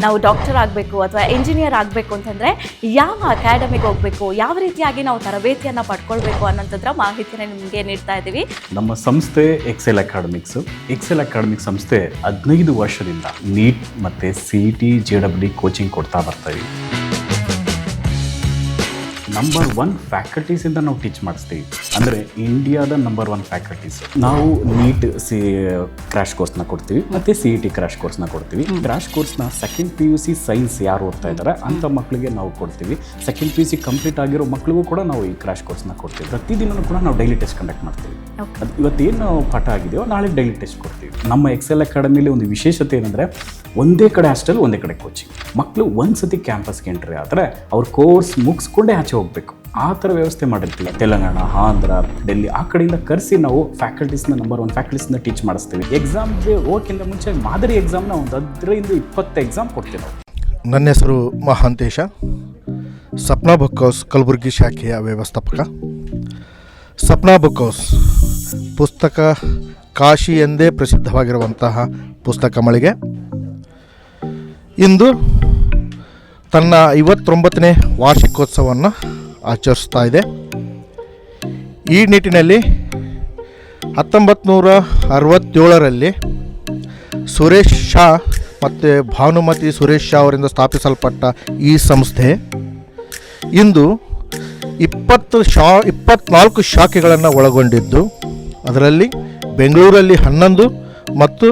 ನಾವು ಡಾಕ್ಟರ್ ಆಗಬೇಕು ಅಥವಾ ಇಂಜಿನಿಯರ್ ಆಗಬೇಕು ಅಂತಂದರೆ ಯಾವ ಅಕಾಡೆಮಿಗೆ ಹೋಗಬೇಕು, ಯಾವ ರೀತಿಯಾಗಿ ನಾವು ತರಬೇತಿಯನ್ನು ಪಡ್ಕೊಳ್ಬೇಕು ಅನ್ನೋಂಥದ್ರ ಮಾಹಿತಿನ ನಿಮಗೆ ನೀಡ್ತಾ ಇದ್ದೀವಿ. ನಮ್ಮ ಸಂಸ್ಥೆ ಎಕ್ಸೆಲ್ ಅಕಾಡೆಮಿಕ್ ಸಂಸ್ಥೆ 15 ವರ್ಷದಿಂದ ನೀಟ್ ಮತ್ತು CET JEE ಕೋಚಿಂಗ್ ಕೊಡ್ತಾ ಬರ್ತೀವಿ. ನಂಬರ್ 1 ಫ್ಯಾಕಲ್ಟೀಸಿಂದ ನಾವು ಟೀಚ್ ಮಾಡಿಸ್ತೀವಿ. ಅಂದರೆ ಇಂಡಿಯಾದ ನಂಬರ್ 1 ಫ್ಯಾಕಲ್ಟೀಸ್. ನಾವು ನೀಟ್ ಕ್ರ್ಯಾಶ್ ಕೋರ್ಸ್ನ ಕೊಡ್ತೀವಿ ಮತ್ತು CET ಕ್ರ್ಯಾಶ್ ಕೋರ್ಸ್ನ ಕೊಡ್ತೀವಿ. ಕ್ರ್ಯಾಶ್ ಕೋರ್ಸ್ನ ಸೆಕೆಂಡ್ PUC ಸೈನ್ಸ್ ಯಾರು ಓದ್ತಾ ಇದ್ದಾರೆ ಅಂಥ ಮಕ್ಕಳಿಗೆ ನಾವು ಕೊಡ್ತೀವಿ. ಸೆಕೆಂಡ್ PUC ಕಂಪ್ಲೀಟ್ ಆಗಿರೋ ಮಕ್ಕಳಿಗೂ ಕೂಡ ನಾವು ಈ ಕ್ರ್ಯಾಶ್ ಕೋರ್ಸ್ನ ಕೊಡ್ತೀವಿ. ಪ್ರತಿದಿನವೂ ಕೂಡ ನಾವು ಡೈಲಿ ಟೆಸ್ಟ್ ಕಂಡಕ್ಟ್ ಮಾಡ್ತೀವಿ. ಇವತ್ತೇನು ಪಾಠ ಆಗಿದೆಯೋ ನಾಳೆ ಡೈಲಿ ಟೆಸ್ಟ್ ಕೊಡ್ತೀವಿ. ನಮ್ಮ ಎಕ್ಸೆಲ್ ಅಕಾಡೆಮಿಲಿ ಒಂದು ವಿಶೇಷತೆ ಏನಂದರೆ ಒಂದೇ ಕಡೆ ಹಾಸ್ಟೆಲ್, ಒಂದೇ ಕಡೆ ಕೋಚಿಂಗ್. ಮಕ್ಕಳು ಒಂದ್ಸತಿ ಕ್ಯಾಂಪಸ್ಗೆ ಎಂಟ್ರಿ ಆದರೆ ಅವ್ರ ಕೋರ್ಸ್ ಮುಗಿಸ್ಕೊಂಡೇ ಆಚೆ ಹೋಗಬೇಕು. ಆ ಥರ ವ್ಯವಸ್ಥೆ ಮಾಡಿರ್ತೀವಿ. ತೆಲಂಗಾಣ, ಆಂಧ್ರ, ಡೆಲ್ಲಿ ಆ ಕಡೆಯಿಂದ ಕರೆಸಿ ನಾವು ಫ್ಯಾಕಲ್ಟೀಸ್ನ ನಂಬರ್ 1 ಫ್ಯಾಕಲ್ಟೀಸ್ನ ಟೀಚ್ ಮಾಡಿಸ್ತೀವಿ. ಎಕ್ಸಾಮ್ಗೆ ಹೋಗೋಕ್ಕಿಂತ ಮುಂಚೆ ಮಾದರಿ ಎಕ್ಸಾಮ್ನ ಒಂದು 10-20 ಎಕ್ಸಾಮ್ ಕೊಡ್ತೀವಿ ನಾವು. ನನ್ನ ಹೆಸರು ಮಹಾಂತೇಶ, ಸಪ್ನಾ ಬುಕ್ ಹೌಸ್ ಕಲಬುರಗಿ ಶಾಖೆಯ ವ್ಯವಸ್ಥಾಪಕ. ಸಪ್ನಾ ಬುಕ್ ಹೌಸ್ ಪುಸ್ತಕ ಕಾಶಿ ಎಂದೇ ಪ್ರಸಿದ್ಧವಾಗಿರುವಂತಹ ಪುಸ್ತಕ ಮಳಿಗೆ ಇಂದು ತನ್ನ 59ನೇ ವಾರ್ಷಿಕೋತ್ಸವವನ್ನು ಆಚರಿಸ್ತಾ ಇದೆ. ಈ ನಿಟ್ಟಿನಲ್ಲಿ 1967ರಲ್ಲಿ ಸುರೇಶ್ ಶಾ ಮತ್ತು ಭಾನುಮತಿ ಸುರೇಶ್ ಶಾ ಅವರಿಂದ ಸ್ಥಾಪಿಸಲ್ಪಟ್ಟ ಈ ಸಂಸ್ಥೆ ಇಂದು 24 ಶಾಖೆಗಳನ್ನು ಒಳಗೊಂಡಿದ್ದು, ಅದರಲ್ಲಿ ಬೆಂಗಳೂರಲ್ಲಿ 11 ಮತ್ತು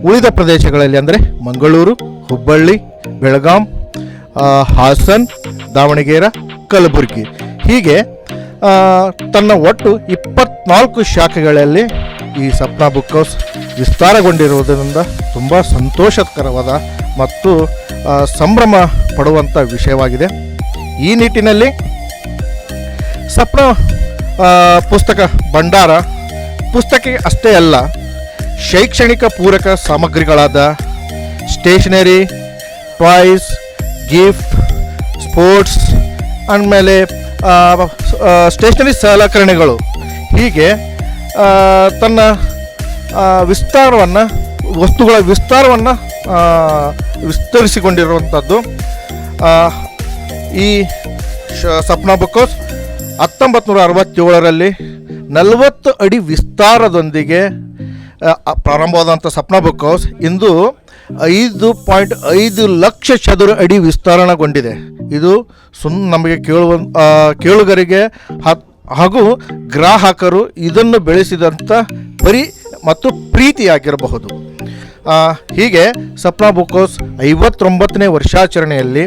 ಉಳಿದ ಪ್ರದೇಶಗಳಲ್ಲಿ ಅಂದರೆ ಮಂಗಳೂರು, ಹುಬ್ಬಳ್ಳಿ, ಬೆಳಗಾಂ, ಹಾಸನ್, ದಾವಣಗೆರೆ, ಕಲಬುರಗಿ ಹೀಗೆ ತನ್ನ ಒಟ್ಟು 24 ಶಾಖೆಗಳಲ್ಲಿ ಈ ಸಪ್ನಾ ಬುಕ್ ಹೌಸ್ ವಿಸ್ತಾರಗೊಂಡಿರುವುದರಿಂದ ತುಂಬ ಸಂತೋಷಕರವಾದ ಮತ್ತು ಸಂಭ್ರಮ ಪಡುವಂಥ ವಿಷಯವಾಗಿದೆ. ಈ ನಿಟ್ಟಿನಲ್ಲಿ ಸಪ್ನಾ ಪುಸ್ತಕ ಭಂಡಾರ ಪುಸ್ತಕ ಅಷ್ಟೇ ಅಲ್ಲ, ಶೈಕ್ಷಣಿಕ ಪೂರಕ ಸಾಮಗ್ರಿಗಳಾದ ಸ್ಟೇಷನರಿ, ಟಾಯ್ಸ್, ಗಿಫ್ಟ್, ಸ್ಪೋರ್ಟ್ಸ್, ಆಮೇಲೆ ಸ್ಟೇಷನರಿ ಸಲಕರಣೆಗಳು ಹೀಗೆ ತನ್ನ ವಸ್ತುಗಳ ವಿಸ್ತಾರವನ್ನು ವಿಸ್ತರಿಸಿಕೊಂಡಿರುವಂಥದ್ದು. ಈ ಸಪ್ನಾ ಬುಕ್ ಹೌಸ್ 1967ರಲ್ಲಿ 40 ಅಡಿ ವಿಸ್ತಾರದೊಂದಿಗೆ ಪ್ರಾರಂಭವಾದಂಥ ಸಪ್ನಾ ಬುಕ್ ಹೌಸ್ ಇಂದು 5.5 ಲಕ್ಷ ಚದುರ ಅಡಿ ವಿಸ್ತರಣೆಗೊಂಡಿದೆ. ಇದು ನಮಗೆ ಕೇಳುಗರಿಗೆ ಹಾಗೂ ಗ್ರಾಹಕರು ಇದನ್ನು ಬೆಳೆಸಿದಂಥ ಮತ್ತು ಪ್ರೀತಿಯಾಗಿರಬಹುದು. ಹೀಗೆ ಸಪ್ನಾ ಬುಕ್ ಹೌಸ್ 59ನೇ ವರ್ಷಾಚರಣೆಯಲ್ಲಿ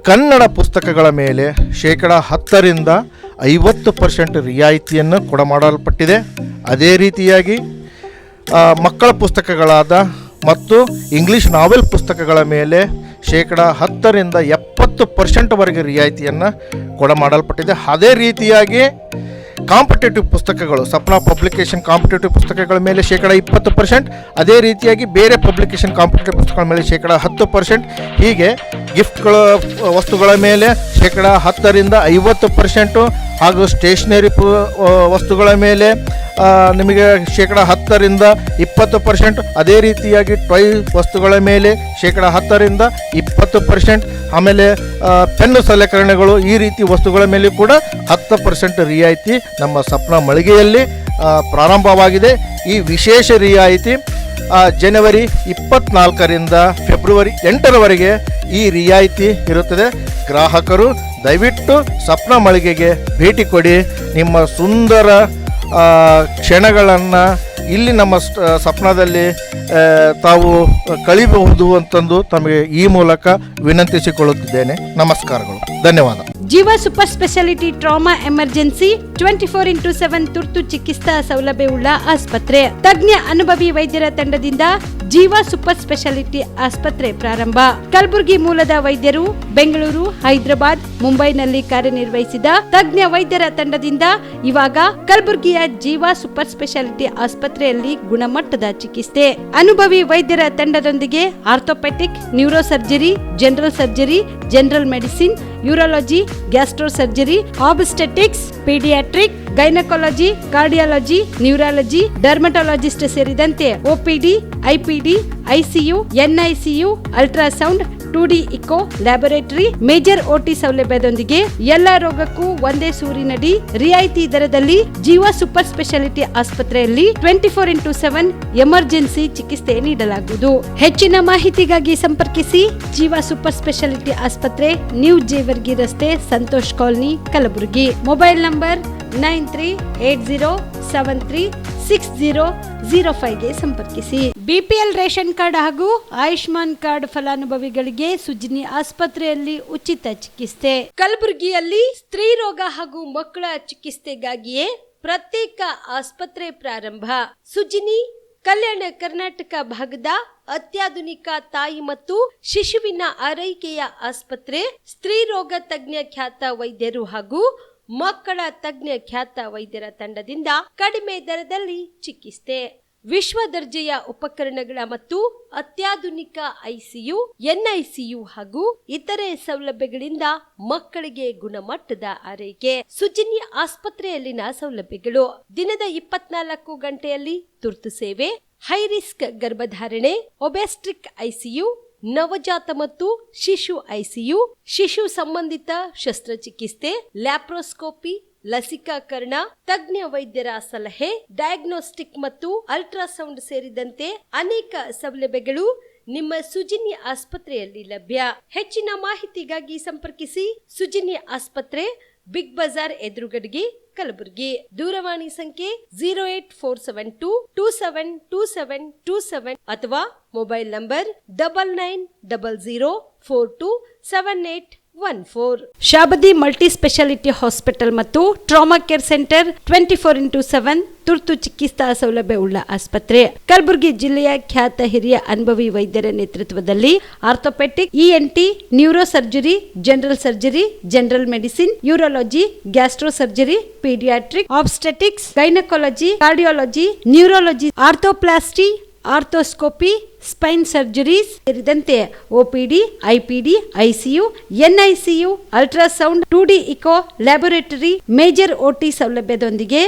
ಕನ್ನಡ ಪುಸ್ತಕಗಳ ಮೇಲೆ 10% 50% ರಿಯಾಯಿತಿಯನ್ನು ಕೊಡಮಾಡಲ್ಪಟ್ಟಿದೆ. ಅದೇ ರೀತಿಯಾಗಿ ಮಕ್ಕಳ ಪುಸ್ತಕಗಳಾದ ಮತ್ತು ಇಂಗ್ಲೀಷ್ ನಾವೆಲ್ ಪುಸ್ತಕಗಳ ಮೇಲೆ 10% 70% ರಿಯಾಯಿತಿಯನ್ನು ಕೊಡಮಾಡಲ್ಪಟ್ಟಿದೆ. ಅದೇ ರೀತಿಯಾಗಿ ಕಾಂಪಿಟೇಟಿವ್ ಪುಸ್ತಕಗಳು, ಸಪ್ನಾ ಪಬ್ಲಿಕೇಶನ್ ಕಾಂಪಿಟೇಟಿವ್ ಪುಸ್ತಕಗಳ ಮೇಲೆ 20%, ಅದೇ ರೀತಿಯಾಗಿ ಬೇರೆ ಪಬ್ಲಿಕೇಶನ್ ಕಾಂಪಿಟೇಟಿವ್ ಪುಸ್ತಕಗಳ ಮೇಲೆ 10%, ಹೀಗೆ ಗಿಫ್ಟ್ಗಳ ವಸ್ತುಗಳ ಮೇಲೆ 10% 50%, ಹಾಗೂ ಸ್ಟೇಷನರಿ ವಸ್ತುಗಳ ಮೇಲೆ ನಿಮಗೆ 10% 20%, ಅದೇ ರೀತಿಯಾಗಿ ಟಾಯ್ ವಸ್ತುಗಳ ಮೇಲೆ 10% 20%, ಆಮೇಲೆ ಪೆನ್ನು ಸಲಕರಣೆಗಳು ಈ ರೀತಿ ವಸ್ತುಗಳ ಮೇಲೆ ಕೂಡ 10% ರಿಯಾಯಿತಿ ನಮ್ಮ ಸಪ್ನಾ ಮಳಿಗೆಯಲ್ಲಿ ಪ್ರಾರಂಭವಾಗಿದೆ. ಈ ವಿಶೇಷ ರಿಯಾಯಿತಿ ಜನವರಿ 24ರಿಂದ ಫೆಬ್ರವರಿ 8ರವರೆಗೆ ಈ ರಿಯಾಯಿತಿ ಇರುತ್ತದೆ. ಗ್ರಾಹಕರು ದಯವಿಟ್ಟು ಸಪ್ನಾ ಮಳಿಗೆಗೆ ಭೇಟಿ ಕೊಡಿ. ನಿಮ್ಮ ಸುಂದರ ಕ್ಷಣಗಳನ್ನು ಇಲ್ಲಿ ನಮ್ಮ ಸಪ್ನಾದಲ್ಲಿ ತಾವು ಕಳಿಬಹುದು ಅಂತಂದು ತಮಗೆ ಈ ಮೂಲಕ ವಿನಂತಿಸಿಕೊಳ್ಳುತ್ತಿದ್ದೇನೆ. ನಮಸ್ಕಾರಗಳು, ಧನ್ಯವಾದ. ಜೀವ super speciality trauma emergency 24x7 ತುರ್ತು ಚಿಕಿತ್ಸಾ ಸೌಲಭ್ಯವುಳ್ಳ ಆಸ್ಪತ್ರೆ. ತಜ್ಞ ಅನುಭವಿ ವೈದ್ಯರ ತಂಡದಿಂದ ಜೀವ ಸೂಪರ್ ಸ್ಪೆಷಾಲಿಟಿ ಆಸ್ಪತ್ರೆ ಪ್ರಾರಂಭ. ಕಲಬುರಗಿ ಮೂಲದ ವೈದ್ಯರು ಬೆಂಗಳೂರು, ಹೈದರಾಬಾದ್, ಮುಂಬೈನಲ್ಲಿ ಕಾರ್ಯನಿರ್ವಹಿಸಿದ ತಜ್ಞ ವೈದ್ಯರ ತಂಡದಿಂದ ಇವಾಗ ಕಲಬುರಗಿಯ ಜೀವ ಸೂಪರ್ ಸ್ಪೆಷಾಲಿಟಿ ಆಸ್ಪತ್ರೆಯಲ್ಲಿ ಗುಣಮಟ್ಟದ ಚಿಕಿತ್ಸೆ. ಅನುಭವಿ ವೈದ್ಯರ ತಂಡದೊಂದಿಗೆ orthopaedic, neuro surgery, general surgery, general medicine, urology, gastro surgery, obstetrics, paediatric, gynaecology, cardiology, neurology, dermatologist ಸೇರಿದಂತೆ OPD, IPD, ICU, NICU, ultrasound, 2D echo laboratory, major OT ಸೌಲಭ್ಯದೊಂದಿಗೆ ಎಲ್ಲಾ ರೋಗಕ್ಕೂ ಒಂದೇ ಸೂರಿನಡಿ ರಿಯಾಯಿತಿ ದರದಲ್ಲಿ ಜೀವ ಸೂಪರ್ ಸ್ಪೆಷಾಲಿಟಿ ಆಸ್ಪತ್ರೆಯಲ್ಲಿ 24x7 ಎಮರ್ಜೆನ್ಸಿ ಚಿಕಿತ್ಸೆ ನೀಡಲಾಗುವುದು. ಹೆಚ್ಚಿನ ಮಾಹಿತಿಗಾಗಿ ಸಂಪರ್ಕಿಸಿ ಜೀವ ಸೂಪರ್ ಸ್ಪೆಷಾಲಿಟಿ ಆಸ್ಪತ್ರೆ, ನ್ಯೂ ಜೇವರ್ಗಿ ರಸ್ತೆ, Santosh colony, Kalaburagi. Mobile number 9380736005 ಗೆ ಸಂಪರ್ಕಿಸಿ. BPL ರೇಷನ್ ಕಾರ್ಡ್ ಹಾಗೂ ಆಯುಷ್ಮಾನ್ ಕಾರ್ಡ್ ಫಲಾನುಭವಿಗಳಿಗೆ ಸುಜಿನಿ ಆಸ್ಪತ್ರೆಯಲ್ಲಿ ಉಚಿತ ಚಿಕಿತ್ಸೆ. ಕಲಬುರಗಿಯಲ್ಲಿ ಸ್ತ್ರೀ ರೋಗ ಹಾಗೂ ಮಕ್ಕಳ ಚಿಕಿತ್ಸೆಗಾಗಿಯೇ ಪ್ರತ್ಯೇಕ ಆಸ್ಪತ್ರೆ ಪ್ರಾರಂಭ. ಸುಜಿನಿ ಕಲ್ಯಾಣ ಕರ್ನಾಟಕ ಭಾಗದ ಅತ್ಯಾಧುನಿಕ ತಾಯಿ ಮತ್ತು ಶಿಶುವಿನ ಆರೈಕೆಯ ಆಸ್ಪತ್ರೆ. ಸ್ತ್ರೀ ರೋಗ ತಜ್ಞ ಖ್ಯಾತ ವೈದ್ಯರು ಹಾಗೂ ಮಕ್ಕಳ ತಜ್ಞ ಖ್ಯಾತ ವೈದ್ಯರ ತಂಡದಿಂದ ಕಡಿಮೆ ದರದಲ್ಲಿ ಚಿಕಿತ್ಸೆ, ವಿಶ್ವ ದರ್ಜೆಯ ಉಪಕರಣಗಳ ಮತ್ತು ಅತ್ಯಾಧುನಿಕ ICU, NICU ಹಾಗೂ ಇತರೆ ಸೌಲಭ್ಯಗಳಿಂದ ಮಕ್ಕಳಿಗೆ ಗುಣಮಟ್ಟದ ಆರೈಕೆ. ಸುಜಿನಿ ಆಸ್ಪತ್ರೆಯಲ್ಲಿನ ಸೌಲಭ್ಯಗಳು: ದಿನದ 24 ಗಂಟೆಯಲ್ಲಿ ತುರ್ತು ಸೇವೆ, ಹೈ ರಿಸ್ಕ್ ಗರ್ಭಧಾರಣೆ, ಒಬೆಸ್ಟ್ರಿಕ್ ICU, ನವಜಾತ ಮತ್ತು ಶಿಶು ICU, ಶಿಶು ಸಂಬಂಧಿತ ಶಸ್ತ್ರಚಿಕಿತ್ಸೆ, ಲ್ಯಾಪ್ರೋಸ್ಕೋಪಿ, ಲಸಿಕಾಕರಣ, ತಜ್ಞ ವೈದ್ಯರ ಸಲಹೆ, ಡಯಾಗ್ನೋಸ್ಟಿಕ್ ಮತ್ತು ಅಲ್ಟ್ರಾಸೌಂಡ್ ಸೇರಿದಂತೆ ಅನೇಕ ಸೌಲಭ್ಯಗಳು ನಿಮ್ಮ ಸುಜಿನಿ ಆಸ್ಪತ್ರೆಯಲ್ಲಿ ಲಭ್ಯ. ಹೆಚ್ಚಿನ ಮಾಹಿತಿಗಾಗಿ ಸಂಪರ್ಕಿಸಿ ಸುಜಿನಿ ಆಸ್ಪತ್ರೆ, ಬಿಗ್ ಬಜಾರ್ ಎದುರುಗಡೆಗೆ, ಕಲಬುರಗಿ. ದೂರವಾಣಿ ಸಂಖ್ಯೆ 08472272727 ಅಥವಾ mobile number 9900427814. Shabadi multi speciality hospital ಮತ್ತು ಟ್ರಾಮಾ ಕೇರ್ ಸೆಂಟರ್ 24x7 ತುರ್ತು ಚಿಕಿತ್ಸಾ ಸೌಲಭ್ಯ ಉಳ್ಳ ಆಸ್ಪತ್ರೆ. ಕಲಬುರಗಿ ಜಿಲ್ಲೆಯ ಖ್ಯಾತ ಹಿರಿಯ ಅನುಭವಿ ವೈದ್ಯರ ನೇತೃತ್ವದಲ್ಲಿ orthopaedic, ENT, neuro surgery, general surgery, general medicine, urology, gastro surgery, paediatric, obstetrics, gynaecology, cardiology, neurology, arthroplasty, arthroscopy, spine surgeries ಸೇರಿದಂತೆ OPD, IPD, ICU, NICU, ultrasound, 2D echo laboratory, major OT ಸೌಲಭ್ಯದೊಂದಿಗೆ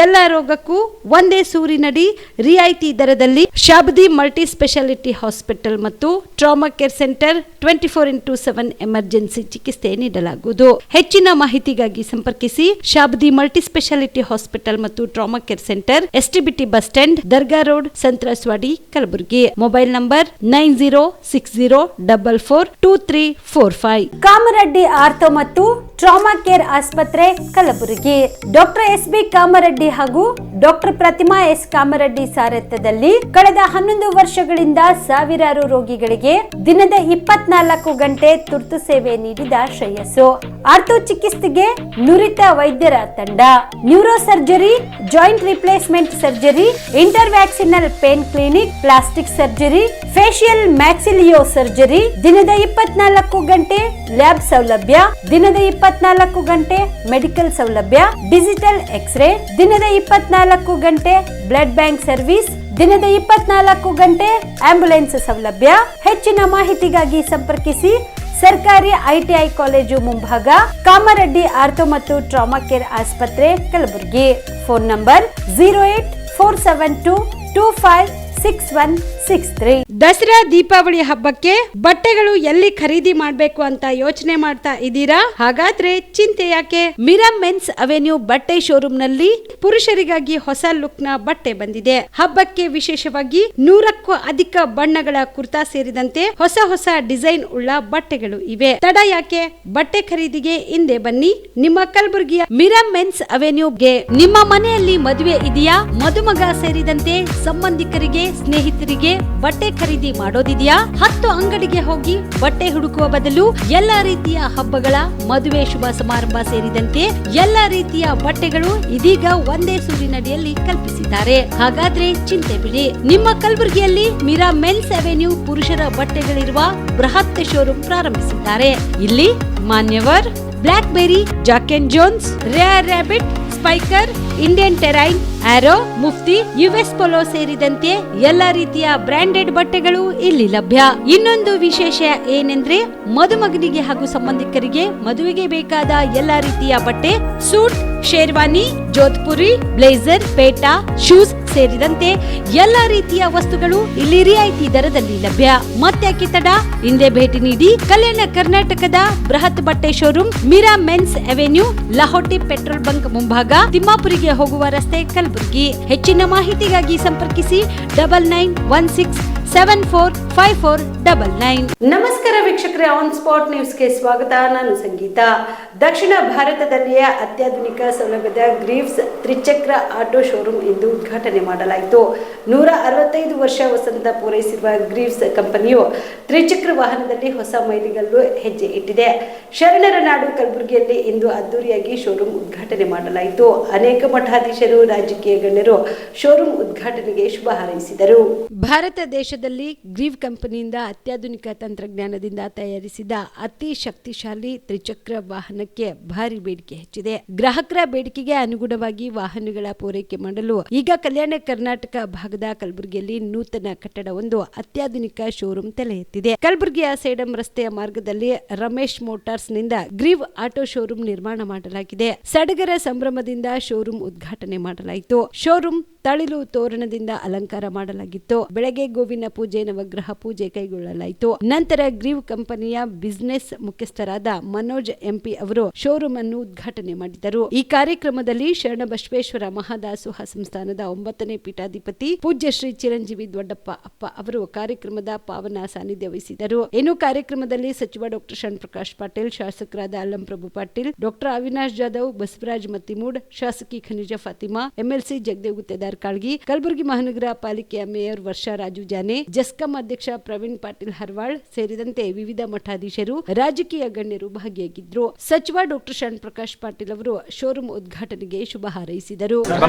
ಎಲ್ಲ ರೋಗಕ್ಕೂ ಒಂದೇ ಸೂರಿನಡಿ ರಿಯಾಯಿತಿ ದರದಲ್ಲಿ ಶಾಬದಿ ಮಲ್ಟಿ ಸ್ಪೆಷಾಲಿಟಿ ಹಾಸ್ಪಿಟಲ್ ಮತ್ತು trauma care centre 24x7 emergency ಚಿಕಿತ್ಸೆ ನೀಡಲಾಗುವುದು. ಹೆಚ್ಚಿನ ಮಾಹಿತಿಗಾಗಿ ಸಂಪರ್ಕಿಸಿ ಶಾಬದಿ ಮಲ್ಟಿ ಸ್ಪೆಷಾಲಿಟಿ ಹಾಸ್ಪಿಟಲ್ ಮತ್ತು trauma care centre, STBT bus stand, Dargah road, ಸಂತ್ರಸ್ವಾಡಿ, Kalaburagi. Mobile number 9060442345. Kamareddy ortho ಮತ್ತು ಟ್ರಾಮಾ ಕೇರ್ ಆಸ್ಪತ್ರೆ, ಕಲಬುರಗಿ. ಡಾಕ್ಟರ್ SB ಕಾಮರೆಡ್ಡಿ ಹಾಗೂ ಡಾಕ್ಟರ್ ಪ್ರತಿಮಾ S ಕಾಮರೆಡ್ಡಿ ಸಾರಥ್ಯದಲ್ಲಿ ಕಳೆದ 11 ವರ್ಷಗಳಿಂದ ಸಾವಿರಾರು ರೋಗಿಗಳಿಗೆ ದಿನದ 24 ಗಂಟೆ ತುರ್ತು ಸೇವೆ ನೀಡಿದ ಶ್ರೇಯಸ್ಸು. ಆರ್ಥೋ ಚಿಕಿತ್ಸೆಗೆ ನುರಿತ ವೈದ್ಯರ ತಂಡ, neuro surgery, joint replacement surgery, interventional pain clinic, plastic surgery, facial maxillo surgery, ದಿನದ 24 ಗಂಟೆ ಲ್ಯಾಬ್ ಸೌಲಭ್ಯ, ದಿನದ 24 ಗಂಟೆ ಮೆಡಿಕಲ್ ಸೌಲಭ್ಯ, ಡಿಜಿಟಲ್ ಎಕ್ಸ್ರೇ, ದಿನದ 24 ಗಂಟೆ ಬ್ಲಡ್ ಬ್ಯಾಂಕ್ ಸರ್ವಿಸ್, ದಿನದ 24 ಗಂಟೆ ಆಂಬ್ಯುಲೆನ್ಸ್ ಸೌಲಭ್ಯ. ಹೆಚ್ಚಿನ ಮಾಹಿತಿಗಾಗಿ ಸಂಪರ್ಕಿಸಿ ಸರ್ಕಾರಿ ITI ಕಾಲೇಜು ಮುಂಭಾಗ, ಕಾಮರೆಡ್ಡಿ ಆರ್ಥೋ ಮತ್ತು ಟ್ರಾಮಾ ಕೇರ್ ಆಸ್ಪತ್ರೆ, ಕಲಬುರಗಿ. Phone number 08472256163. ದಸರಾ ದೀಪಾವಳಿ ಹಬ್ಬಕ್ಕೆ ಬಟ್ಟೆಗಳು ಎಲ್ಲಿ ಖರೀದಿ ಮಾಡಬೇಕು ಅಂತ ಯೋಚನೆ ಮಾಡ್ತಾ ಇದ್ದೀರಾ? ಹಾಗಾದ್ರೆ ಚಿಂತೆ ಯಾಕೆ? ಮಿರಾ ಮೆನ್ಸ್ ಅವೆನ್ಯೂ ಬಟ್ಟೆ ಶೋರೂಮ್ ನಲ್ಲಿ ಪುರುಷರಿಗಾಗಿ ಹೊಸ ಲುಕ್ ನ ಬಟ್ಟೆ ಬಂದಿದೆ. ಹಬ್ಬಕ್ಕೆ ವಿಶೇಷವಾಗಿ 100ಕ್ಕೂ ಅಧಿಕ ಬಣ್ಣಗಳ ಕುರ್ತಾ ಸೇರಿದಂತೆ ಹೊಸ ಹೊಸ ಡಿಸೈನ್ ಉಳ್ಳ ಬಟ್ಟೆಗಳು ಇವೆ. ತಡ ಯಾಕೆ? ಬಟ್ಟೆ ಖರೀದಿಗೆ ಹಿಂದೆ ಬನ್ನಿ ನಿಮ್ಮ ಕಲಬುರಗಿಯ ಮಿರಾ ಮೆನ್ಸ್ ಅವೆನ್ಯೂಗೆ. ನಿಮ್ಮ ಮನೆಯಲ್ಲಿ ಮದುವೆ ಇದೆಯಾ? ಮದುಮಗ ಸೇರಿದಂತೆ ಸಂಬಂಧಿಕರಿಗೆ, ಸ್ನೇಹಿತರಿಗೆ ಬಟ್ಟೆ ಖರೀದಿ ಮಾಡೋದಿದೆಯಾ? 10 ಅಂಗಡಿಗೆ ಹೋಗಿ ಬಟ್ಟೆ ಹುಡುಕುವ ಬದಲು ಎಲ್ಲಾ ರೀತಿಯ ಹಬ್ಬಗಳ, ಮದುವೆ, ಶುಭ ಸಮಾರಂಭ ಸೇರಿದಂತೆ ಎಲ್ಲಾ ರೀತಿಯ ಬಟ್ಟೆಗಳು ಇದೀಗ ಒಂದೇ ಸೂರಿನಡಿಯಲ್ಲಿ ಕಲ್ಪಿಸಿದ್ದಾರೆ. ಹಾಗಾದ್ರೆ ಚಿಂತೆ ಬಿಡಿ, ನಿಮ್ಮ ಕಲಬುರಗಿಯಲ್ಲಿ ಮಿರಾ ಮೆನ್ಸ್ ಅವೆನ್ಯೂ ಪುರುಷರ ಬಟ್ಟೆಗಳಿರುವ ಬೃಹತ್ ಶೋರೂಮ್ ಪ್ರಾರಂಭಿಸಿದ್ದಾರೆ. ಇಲ್ಲಿ Manyavar, Blackberry, Jack and Jones, Rare Rabbit, Spykar, Indian Terrain, Arrow, Mufti, US Polo ಸೇರಿದಂತೆ ಎಲ್ಲಾ ರೀತಿಯ ಬ್ರಾಂಡೆಡ್ ಬಟ್ಟೆಗಳು ಇಲ್ಲಿ ಲಭ್ಯ. ಇನ್ನೊಂದು ವಿಶೇಷ ಏನೆಂದ್ರೆ, ಮದುಮಗನಿಗೆ ಹಾಗೂ ಸಂಬಂಧಿಕರಿಗೆ ಮದುವೆಗೆ ಬೇಕಾದ ಎಲ್ಲಾ ರೀತಿಯ ಬಟ್ಟೆ, ಸೂಟ್, ಶೇರ್ವಾನಿ, ಜೋಧ್ಪುರಿ, ಬ್ಲೇಸರ್, ಪೇಟಾ, ಶೂಸ್ ಸೇರಿದಂತೆ ಎಲ್ಲಾ ರೀತಿಯ ವಸ್ತುಗಳು ಇಲ್ಲಿ ರಿಯಾಯಿತಿ ದರದಲ್ಲಿ ಲಭ್ಯ. ಮತ್ತ್ಯಾಕೆ ತಡ? ಹಿಂದೆ ಭೇಟಿ ನೀಡಿ. ಕಲ್ಯಾಣ ಕರ್ನಾಟಕದ ಬೃಹತ್ ಬಟ್ಟೆ showroom Meera men's avenue, Lahoti petrol bunk ಮುಂಭಾಗ, ತಿಮ್ಮಾಪುರಿಗೆ ಹೋಗುವ ರಸ್ತೆ, ಕಲಬುರಗಿ. ಹೆಚ್ಚಿನ ಮಾಹಿತಿಗಾಗಿ ಸಂಪರ್ಕಿಸಿ 9916745499. ನಮಸ್ಕಾರ ವೀಕ್ಷಕರೇ, ಆನ್ ಸ್ಪಾಟ್ ನ್ಯೂಸ್ಗೆ ಸ್ವಾಗತ. ನಾನು ಸಂಗೀತ. ದಕ್ಷಿಣ ಭಾರತದಲ್ಲಿಯೇ ಅತ್ಯಾಧುನಿಕ ಸೌಲಭ್ಯದ ಗ್ರೀವ್ಸ್ ತ್ರಿಚಕ್ರ ಆಟೋ ಶೋರೂಮ್ ಇಂದು ಉದ್ಘಾಟನೆ ಮಾಡಲಾಯಿತು. 165 ವರ್ಷ ವಸಂತ ಪೂರೈಸಿರುವ ಗ್ರೀವ್ಸ್ ಕಂಪನಿಯು ತ್ರಿಚಕ್ರ ವಾಹನದಲ್ಲಿ ಹೊಸ ಮೈಲಿಗಲ್ಲು ಹೆಜ್ಜೆ ಇಟ್ಟಿದೆ. ಶರಣರ ನಾಡು ಕಲಬುರಗಿಯಲ್ಲಿ ಇಂದು ಅದ್ದೂರಿಯಾಗಿ ಶೋರೂಮ್ ಉದ್ಘಾಟನೆ ಮಾಡಲಾಯಿತು. ಅನೇಕ ಮಠಾಧೀಶರು, ರಾಜಕೀಯ ಗಣ್ಯರು ಶೋರೂಮ್ ಉದ್ಘಾಟನೆಗೆ ಶುಭ ಹಾರೈಸಿದರು. ಭಾರತ ದೇಶದಲ್ಲಿ ಗ್ರೀವ್ ಕಂಪನಿಯಿಂದ ಅತ್ಯಾಧುನಿಕ ತಂತ್ರಜ್ಞಾನದಿಂದ ತಯಾರಿಸಿದ ಅತಿ ಶಕ್ತಿಶಾಲಿ ತ್ರಿಚಕ್ರ ವಾಹನಕ್ಕೆ ಭಾರಿ ಬೇಡಿಕೆ ಹೆಚ್ಚಿದೆ. ಗ್ರಾಹಕರ ಬೇಡಿಕೆಗೆ ಅನುಗುಣವಾಗಿ ವಾಹನಗಳ ಪೂರೈಕೆ ಮಾಡಲು ಈಗ ಕಲ್ಯಾಣ ಕರ್ನಾಟಕ ಭಾಗದ ಕಲಬುರಗಿಯಲ್ಲಿ ನೂತನ ಕಟ್ಟಡವೊಂದು ಅತ್ಯಾಧುನಿಕ ಶೋರೂಮ್ ತಲೆ ಎತ್ತಿದೆ. ಕಲಬುರಗಿಯ ಸೇಡಂ ರಸ್ತೆಯ ಮಾರ್ಗದಲ್ಲಿ ರಮೇಶ್ ಮೋಟಾರ್ಸ್ ನಿಂದ ಗ್ರೀವ್ ಆಟೋ ಶೋರೂಮ್ ನಿರ್ಮಾಣ ಮಾಡಲಾಗಿದೆ. ಸಡಗರ ಸಂಭ್ರಮದಿಂದ ಶೋರೂಮ್ ಉದ್ಘಾಟನೆ ಮಾಡಲಾಯಿತು. ಶೋರೂಮ್ ತಳಿಲು ತೋರಣದಿಂದ ಅಲಂಕಾರ ಮಾಡಲಾಗಿತ್ತು. ಬೆಳಗ್ಗೆ ಗೋವಿನ ಪೂಜೆ, ನವಗ್ರಹ ಪೂಜೆ ಕೈಗೊಳ್ಳಲಾಯಿತು. ನಂತರ ಗ್ರೀವ್ ಕಂಪನಿಯ ಬಿಸಿನೆಸ್ ಮುಖ್ಯಸ್ಥರಾದ ಮನೋಜ್ ಎಂಪಿ ಅವರು ಶೋರೂಮ್ ಅನ್ನು ಉದ್ಘಾಟನೆ ಮಾಡಿದರು. ಈ ಕಾರ್ಯಕ್ರಮದಲ್ಲಿ ಶರಣಬಸವೇಶ್ವರ ಮಹಾದಾಸೋಹ ಸಂಸ್ಥಾನದ 9ನೇ ಪೀಠಾಧಿಪತಿ ಪೂಜ್ಯ ಶ್ರೀ ಚಿರಂಜೀವಿ ದೊಡ್ಡಪ್ಪ ಅಪ್ಪ ಅವರು ಕಾರ್ಯಕ್ರಮದ ಪಾವನ ಸಾನ್ನಿಧ್ಯ ವಹಿಸಿದರು. ಇನ್ನು ಕಾರ್ಯಕ್ರಮದಲ್ಲಿ ಸಚಿವ ಡಾಕ್ಟರ್ ಶರಣಪ್ರಕಾಶ್ ಪಾಟೀಲ್, ಶಾಸಕರಾದ ಅಲ್ಲಂಪ್ರಭು ಪಾಟೀಲ್, ಡಾಕ್ಟರ್ ಅವಿನಾಶ್ ಜಾಧವ್, ಬಸವರಾಜ್ ಮತ್ತಿಮೂಡ್, ಶಾಸಕಿ ಖನಿಜಾ ಫಾತಿಮಾ, ಎಂಎಲ್ಸಿ ಜಗದೇವ್ ಗುತ್ತೇದಾರ್ ಕಾಳ್ಗಿ, ಕಲಬುರಗಿ ಮಹಾನಗರ ಪಾಲಿಕೆಯ ಮೇಯರ್ ವರ್ಷಾ ರಾಜು ಜಾನೆ, ಜಸ್ಕಾಂ ಅಧ್ಯಕ್ಷ ಪ್ರವೀಣ್ ಪಾಟೀಲ್ ಹರ್ವಾಳ್ ಸೇರಿದಂತೆ ವಿವಿಧ ಮಠಾಧೀಶರು, ರಾಜಕೀಯ ಗಣ್ಯರು ಭಾಗಿಯಾಗಿದ್ರು. ಸಚಿವ ಡಾಕ್ಟರ್ ಶರಣಪ್ರಕಾಶ್ ಪಾಟೀಲ್ ಅವರು ಶೋರೂಮ್ ಉದ್ಘಾಟನೆಗೆ ಶುಭ ಹಾರೈಸಿದರು.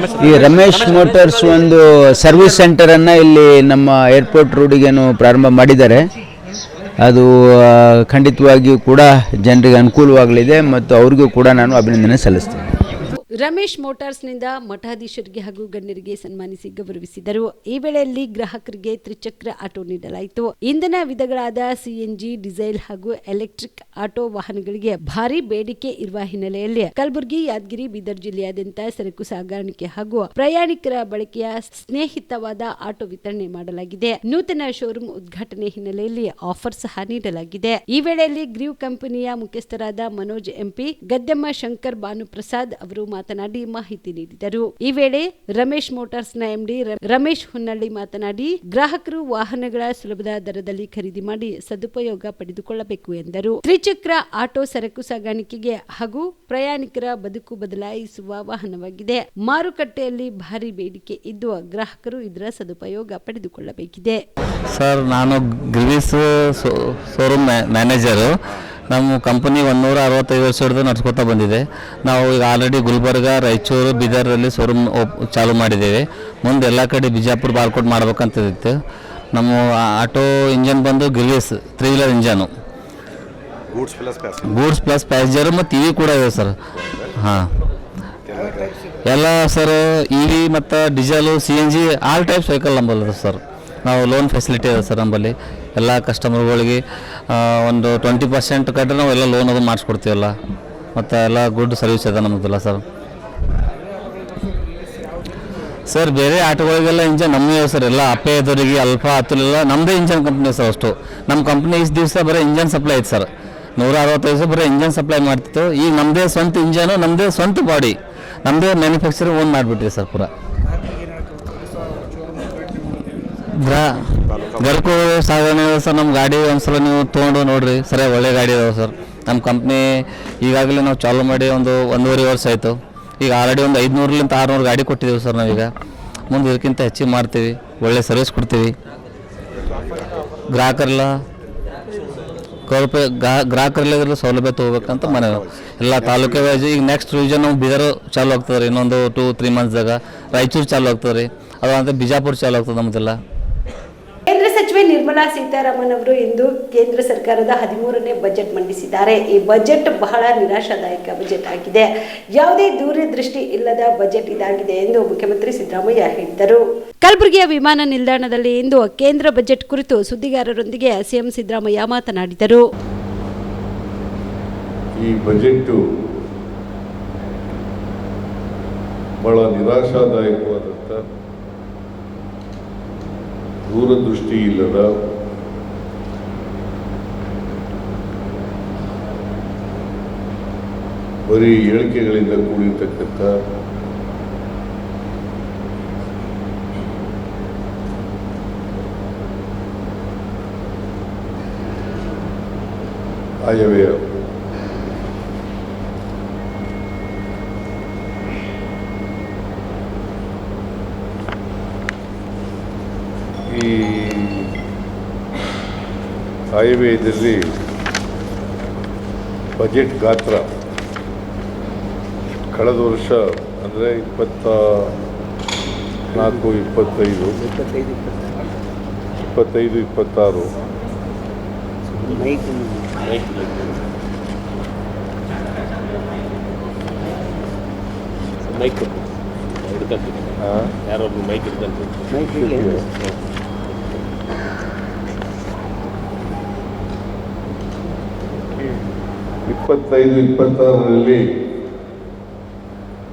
ಈ ರಮೇಶ್ ಮೋಟಾರ್ಸ್ ಒಂದು ಸರ್ವಿಸ್ ಸೆಂಟರ್ ಅನ್ನ ಇಲ್ಲಿ ನಮ್ಮ ಏರ್ಪೋರ್ಟ್ ರೋಡಿಗೇನು ಪ್ರಾರಂಭ ಮಾಡಿದ್ದಾರೆ. ಅದು ಖಂಡಿತವಾಗಿಯೂ ಕೂಡ ಜನರಿಗೆ ಅನುಕೂಲವಾಗಲಿದೆ ಮತ್ತು ಅವ್ರಿಗೂ ಕೂಡ ನಾನು ಅಭಿನಂದನೆ ಸಲ್ಲಿಸ್ತೇನೆ. ರಮೇಶ್ ಮೋಟಾರ್ಸ್ ನಿಂದ ಮಠಾಧೀಶರಿಗೆ ಹಾಗೂ ಗಣ್ಯರಿಗೆ ಸನ್ಮಾನಿಸಿ ಗೌರವಿಸಿದರು. ಈ ವೇಳೆಯಲ್ಲಿ ಗ್ರಾಹಕರಿಗೆ ತ್ರಿಚಕ್ರ ಆಟೋ ನೀಡಲಾಯಿತು. ಇಂಧನ ವಿಧಗಳಾದ ಸಿಎನ್ಜಿ, ಡೀಸೆಲ್ ಹಾಗೂ ಎಲೆಕ್ಟ್ರಿಕ್ ಆಟೋ ವಾಹನಗಳಿಗೆ ಭಾರಿ ಬೇಡಿಕೆ ಇರುವ ಹಿನ್ನೆಲೆಯಲ್ಲಿ ಕಲಬುರಗಿ, ಯಾದಗಿರಿ, ಬೀದರ್ ಜಿಲ್ಲೆಯಾದ್ಯಂತ ಸರಕು ಸಾಗಾಣಿಕೆ ಹಾಗೂ ಪ್ರಯಾಣಿಕರ ಬಳಕೆಯ ಸ್ನೇಹಿತವಾದ ಆಟೋ ವಿತರಣೆ ಮಾಡಲಾಗಿದೆ. ನೂತನ ಶೋರೂಮ್ ಉದ್ಘಾಟನೆ ಹಿನ್ನೆಲೆಯಲ್ಲಿ ಆಫರ್ ಸಹ ನೀಡಲಾಗಿದೆ. ಈ ವೇಳೆಯಲ್ಲಿ ಗ್ರೀವ್ ಕಂಪನಿಯ ಮುಖ್ಯಸ್ಥರಾದ ಮನೋಜ್ ಎಂಪಿ, ಗದ್ದೆಮ್ಮ ಶಂಕರ್ ಭಾನುಪ್ರಸಾದ್ ಅವರು ಮಾತನಾಡಿ ಮಾಹಿತಿ ನೀಡಿದರು. ಈ ವೇಳೆ ರಮೇಶ್ ಮೋಟಾರ್ಸ್ ನ ಎಂಡಿ ರಮೇಶ್ ಹುನ್ನಳ್ಳಿ ಮಾತನಾಡಿ, ಗ್ರಾಹಕರು ವಾಹನಗಳ ಸುಲಭದ ದರದಲ್ಲಿ ಖರೀದಿ ಮಾಡಿ ಸದುಪಯೋಗ ಪಡೆದುಕೊಳ್ಳಬೇಕು ಎಂದರು. ತ್ರಿಚಕ್ರ ಆಟೋ ಸರಕು ಸಾಗಾಣಿಕೆಗೆ ಹಾಗೂ ಪ್ರಯಾಣಿಕರ ಬದುಕು ಬದಲಾಯಿಸುವ ವಾಹನವಾಗಿದೆ. ಮಾರುಕಟ್ಟೆಯಲ್ಲಿ ಭಾರಿ ಬೇಡಿಕೆ ಇದ್ದು ಗ್ರಾಹಕರು ಇದರ ಸದುಪಯೋಗ ಪಡೆದುಕೊಳ್ಳಬೇಕಿದೆ. ಸರ್, ನಾನು ಗ್ರೀವ್ಸ್ ಶೋರೂಮ್ ಮ್ಯಾನೇಜರು. ನಮ್ಮ ಕಂಪನಿ 165 ವರ್ಷ ಹಿಡಿದು ನಡ್ಸ್ಕೊತಾ ಬಂದಿದೆ. ನಾವು ಈಗ ಆಲ್ರೆಡಿ ಗುಲ್ಬರ್ಗ, ರಾಯಚೂರು, ಬೀದರಲ್ಲಿ ಶೋರೂಮ್ ಚಾಲೂ ಮಾಡಿದ್ದೇವೆ. ಮುಂದೆ ಎಲ್ಲ ಕಡೆ ಬಿಜಾಪುರ, ಬಾಲ್ಕೋಟ್ ಮಾಡ್ಬೇಕಂತಿತ್ತು. ನಮ್ಮ ಆಟೋ ಇಂಜನ್ ಬಂದು Greaves 3 wheeler engine, goods plus passenger ಮತ್ತು ಇವಿ ಕೂಡ ಇದೆ ಸರ್. ಹಾಂ, ಎಲ್ಲ ಸರ್ ಇವಿ ಮತ್ತು diesel, CNG all types vehicle ನಂಬಲ್ಲ ಸರ್. ನಾವು ಲೋನ್ ಫೆಸಿಲಿಟಿ ಇದೆ ಸರ್ ನಮ್ಮಲ್ಲಿ. ಎಲ್ಲ ಕಸ್ಟಮರ್ಗಳಿಗೆ ಒಂದು 20% ಕಟ್ಟರೆ ನಾವು ಎಲ್ಲ ಲೋನ್ ಅದು ಮಾಡಿಸ್ಕೊಡ್ತೀವಲ್ಲ. ಮತ್ತು ಎಲ್ಲ ಗುಡ್ ಸರ್ವಿಸ್ ಇದೆ ನಮ್ಮದೆಲ್ಲ ಸರ್. ಸರ್, ಬೇರೆ ಆಟೋಗಳಿಗೆಲ್ಲ ಇಂಜನ್ ನಮ್ಮೇ ಸರ್. ಎಲ್ಲ ಅಪ್ಪೆ ಎದುರಿಗೆ, ಅಲ್ಫಾ, ಅತುಲೆಲ್ಲ ನಮ್ಮದೇ ಇಂಜನ್ ಕಂಪ್ನಿ ಸರ್. ಅಷ್ಟು ನಮ್ಮ ಕಂಪ್ನಿ ಇಷ್ಟು ದಿವಸ ಬರೀ ಇಂಜನ್ ಸಪ್ಲೈ ಐತೆ ಸರ್. 165 ಬರೀ ಇಂಜನ್ ಸಪ್ಲೈ ಮಾಡ್ತಿತ್ತು. ಈಗ ನಮ್ಮದೇ ಸ್ವಂತ ಇಂಜನು, ನಮ್ಮದೇ ಸ್ವಂತ ಬಾಡಿ, ನಮ್ಮದೇ ಮ್ಯಾನುಫ್ಯಾಕ್ಚರಿಂಗ್ ಓನ್ ಮಾಡಿಬಿಟ್ಟಿದೆ ಸರ್ ಪೂರ. ಗರ್ಕು ಸಾಗಣೆ ಸರ್. ನಮ್ಮ ಗಾಡಿ ಒಂದ್ಸಲ ನೀವು ತೊಗೊಂಡು ನೋಡಿರಿ ಸರ್, ಒಳ್ಳೆ ಗಾಡಿ ಇದಾವೆ ಸರ್. ನಮ್ಮ ಕಂಪ್ನಿ ಈಗಾಗಲೇ ನಾವು ಚಾಲೂ ಮಾಡಿ 1.5 ವರ್ಷ ಆಯಿತು. ಈಗ ಆಲ್ರೆಡಿ ಒಂದು 500ರಿಂದ 600 ಗಾಡಿ ಕೊಟ್ಟಿದ್ದೀವಿ ಸರ್ ನಾವೀಗ. ಮುಂದೆ ಇದಕ್ಕಿಂತ ಹೆಚ್ಚಿಗೆ ಮಾಡ್ತೀವಿ, ಒಳ್ಳೆ ಸರ್ವಿಸ್ ಕೊಡ್ತೀವಿ. ಗ್ರಾಹಕರೆಲ್ಲ ಸೌಲಭ್ಯ ತೊಗೋಬೇಕಂತ ಮನೆ ಎಲ್ಲ ತಾಲೂಕು ವೈಸ್. ಈಗ ನೆಕ್ಸ್ಟ್ ರಿವಿಷನ್ ನಾವು ಬೀದರ್ ಚಾಲೂ ಆಗ್ತದೆ ರೀ, ಇನ್ನೊಂದು 2-3 ಮಂತ್ಸ್ದಾಗ. ರಾಯಚೂರು ಚಾಲೂ ಆಗ್ತದೆ ರೀ, ಅದು ಅಂತ ಬಿಜಾಪುರ ಚಾಲೂ ಆಗ್ತದೆ ನಮ್ಮದೆಲ್ಲ. ಕೇಂದ್ರ ಸಚಿವೆ ನಿರ್ಮಲಾ ಸೀತಾರಾಮನ್ ಅವರು ಇಂದು ಕೇಂದ್ರ ಸರ್ಕಾರದ 13ನೇ ಬಜೆಟ್ ಮಂಡಿಸಿದ್ದಾರೆ. ಈ ಬಜೆಟ್ ಬಹಳ ನಿರಾಶಾದಾಯಕ ಬಜೆಟ್ ಆಗಿದೆ. ಯಾವುದೇ ದೂರದೃಷ್ಟಿ ಇಲ್ಲದ ಬಜೆಟ್ ಇದಾಗಿದೆ ಎಂದು ಮುಖ್ಯಮಂತ್ರಿ ಸಿದ್ದರಾಮಯ್ಯ ಹೇಳಿದರು. ಕಲಬುರಗಿಯ ವಿಮಾನ ನಿಲ್ದಾಣದಲ್ಲಿ ಇಂದು ಕೇಂದ್ರ ಬಜೆಟ್ ಕುರಿತು ಸುದ್ದಿಗಾರರೊಂದಿಗೆ ಸಿಎಂ ಸಿದ್ದರಾಮಯ್ಯ ಮಾತನಾಡಿದರು. ಈ ಬಜೆಟ್ ಬಹಳ ನಿರಾಶಾದಾಯಕವಾದಂಥ, ದೂರದೃಷ್ಟಿ ಇಲ್ಲದ, ಬರೀ ಹೇಳಿಕೆಗಳಿಂದ ಕೂಡಿರ್ತಕ್ಕಂಥ ಆಯವ್ಯಯ ಈ ಆಯವ್ಯಯದಲ್ಲಿ ಬಜೆಟ್ ಗಾತ್ರ ಕಳೆದ ವರ್ಷ ಅಂದರೆ 24, 25, 26 ಯಾರೊಬ್ರು ಮೈಕ್ ಇರ್ತಂತೆ 25-26ರಲ್ಲಿ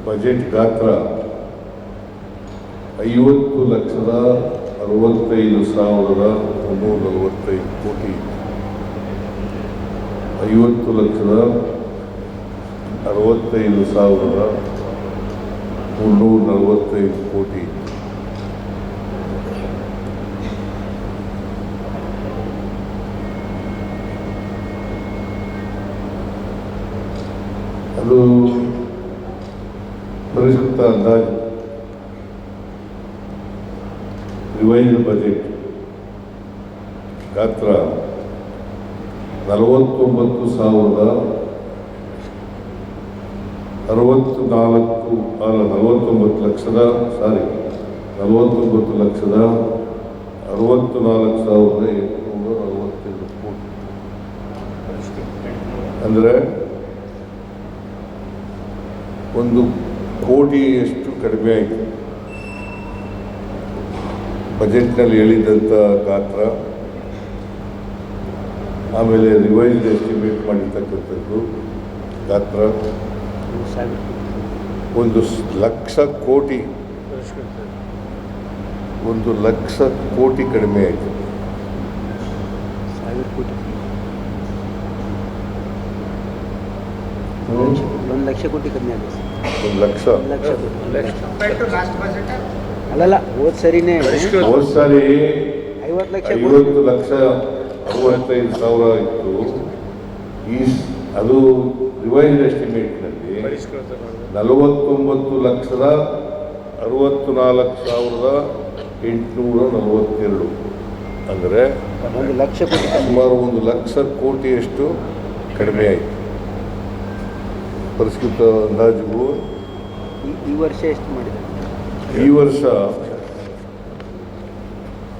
ಬಜೆಟ್ ಗಾತ್ರ 50,65,345 ಕೋಟಿ, 50,65,345 ಕೋಟಿ. ಅದು ಪರಿಷ್ಕೃತ ಅಂದಾಜು, ರಿವೈಸ್ಡ್ ಬಜೆಟ್ ಗಾತ್ರ 49,64,842 ಕೋಟಿ. ಅಂದರೆ 1 ಕೋಟಿಯಷ್ಟು ಕಡಿಮೆ ಆಯಿತು ಬಜೆಟ್ನಲ್ಲಿ ಹೇಳಿದಂಥ ಗಾತ್ರ. ಆಮೇಲೆ ರಿವೈಸ್ಡ್ ಎಸ್ಟಿಮೇಟ್ ಮಾಡಿರ್ತಕ್ಕಂಥದ್ದು ಗಾತ್ರ 1,00,000 ಕೋಟಿ, 1,00,000 ಕೋಟಿ ಕಡಿಮೆ ಆಯಿತು. 1,00,000 ಕೋಟಿ ಕಮ್ಮಿ ಆಗಿದೆ. 1,00,000 ಅಲ್ಲಲ್ಲ, ಹೋದ ಸರಿನೇ ಹೋದ ಸಾರಿ 50,00,000 ಇತ್ತು. ಅದು ರಿವೈಸ್ಡ್ ಎಸ್ಟಿಮೇಟ್ನಲ್ಲಿ 49,64,842 ಅಂದರೆ 1,00,000 ಕೋಟಿ, ಸುಮಾರು 1,00,000 ಕೋಟಿಯಷ್ಟು ಕಡಿಮೆ ಆಯಿತು. ಪರಿಷ್ಕೃತ ಅಂದಾಜು ಈ ವರ್ಷ ಎಷ್ಟು ಮಾಡಿದೆ? ಈ ವರ್ಷ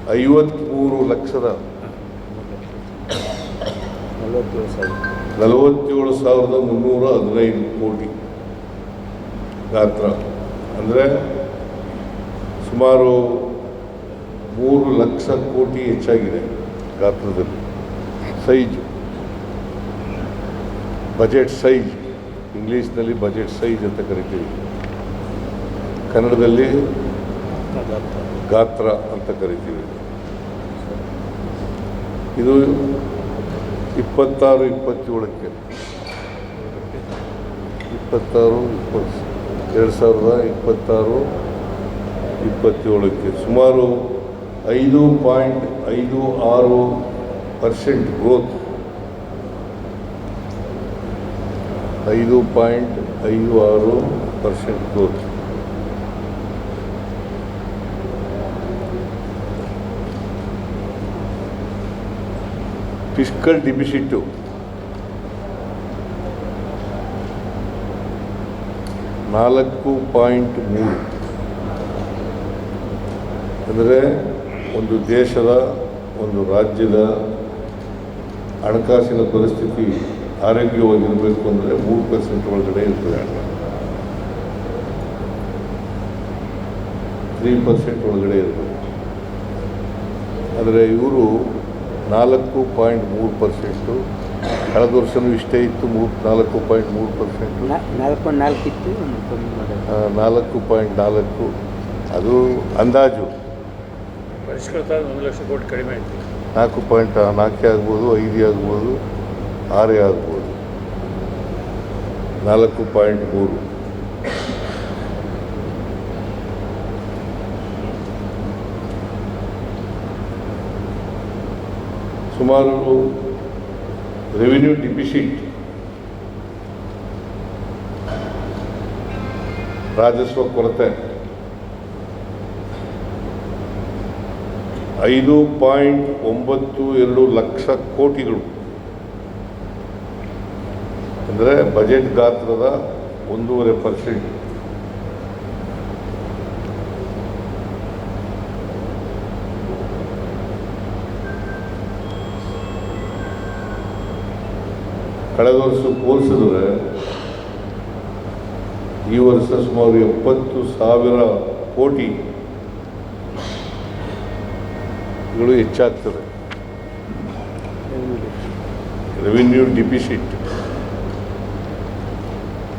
53,47,315 ಕೋಟಿ ಗಾತ್ರ. ಅಂದರೆ ಸುಮಾರು 3,00,000 ಕೋಟಿ ಹೆಚ್ಚಾಗಿದೆ ಗಾತ್ರದಲ್ಲಿ. ಸೈಜ್, ಬಜೆಟ್ ಸೈಜ್, ಇಂಗ್ಲೀಷ್ನಲ್ಲಿ ಬಜೆಟ್ ಸೈಜ್ ಅಂತ ಕರಿತೀವಿ, ಕನ್ನಡದಲ್ಲಿ ಗಾತ್ರ ಅಂತ ಕರಿತೀವಿ. ಇದು 26-27ಕ್ಕೆ 2026-27ಕ್ಕೆ ಸುಮಾರು 5.56% ಗ್ರೋತ್, 5.56% ಗ್ರೋತ್. Fiscal deficit 4.3. ಅಂದರೆ ಒಂದು ದೇಶದ, ಒಂದು ರಾಜ್ಯದ ಹಣಕಾಸಿನ ಪರಿಸ್ಥಿತಿ ಆರೋಗ್ಯವಾಗಿರಬೇಕು ಅಂದರೆ 3% ಒಳಗಡೆ ಇರ್ತದೆ. 3% ಒಳಗಡೆ ಇರಬೇಕು. ಆದರೆ ಇವರು 4.3%, ಕಳೆದ ವರ್ಷವೂ ಇಷ್ಟೇ ಇತ್ತು, 4.3%. 4.4 ಇತ್ತು, 4.4 ಅದು ಅಂದಾಜು. ಪರಿಷ್ಕೃತ 1 ಲಕ್ಷ ಕೋಟಿ ಕಡಿಮೆ ಆಯಿತು. 4.4 ಆಗ್ಬೋದು, 5 ಆಗ್ಬೋದು, 6 ಆಗ್ಬೋದು. 4.3 ಸುಮಾರು ರೆವಿನ್ಯೂ ಡಿಫಿಸಿಟ್, ರಾಜಸ್ವ ಕೊರತೆ 5.92 ಲಕ್ಷ ಕೋಟಿಗಳು, ಅಂದರೆ ಬಜೆಟ್ ಗಾತ್ರದ 1.5%. ಕಳೆದ ವರ್ಷ ಹೋಲಿಸಿದ್ರೆ ಈ ವರ್ಷ ಸುಮಾರು 70,000 ಕೋಟಿಗಳು ಹೆಚ್ಚಾಗ್ತದೆ. Revenue deficit,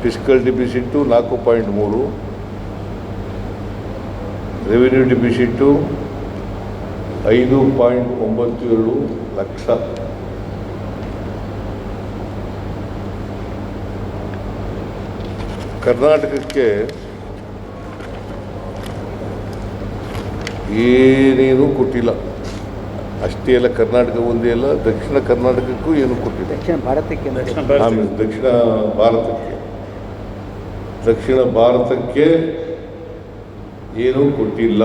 fiscal deficit 4.3, revenue deficit 5.92 lakh. ಕರ್ನಾಟಕಕ್ಕೆ ಏನೇನೂ ಕೊಟ್ಟಿಲ್ಲ. ಅಷ್ಟೇ ಅಲ್ಲ, ಕರ್ನಾಟಕ ಒಂದೇ ಅಲ್ಲ, ದಕ್ಷಿಣ ಕರ್ನಾಟಕಕ್ಕೂ ಏನೂ ಕೊಟ್ಟಿಲ್ಲ. ದಕ್ಷಿಣ ಭಾರತಕ್ಕೆ ಆಮೇಲೆ ದಕ್ಷಿಣ ಭಾರತಕ್ಕೆ ಏನೂ ಕೊಟ್ಟಿಲ್ಲ.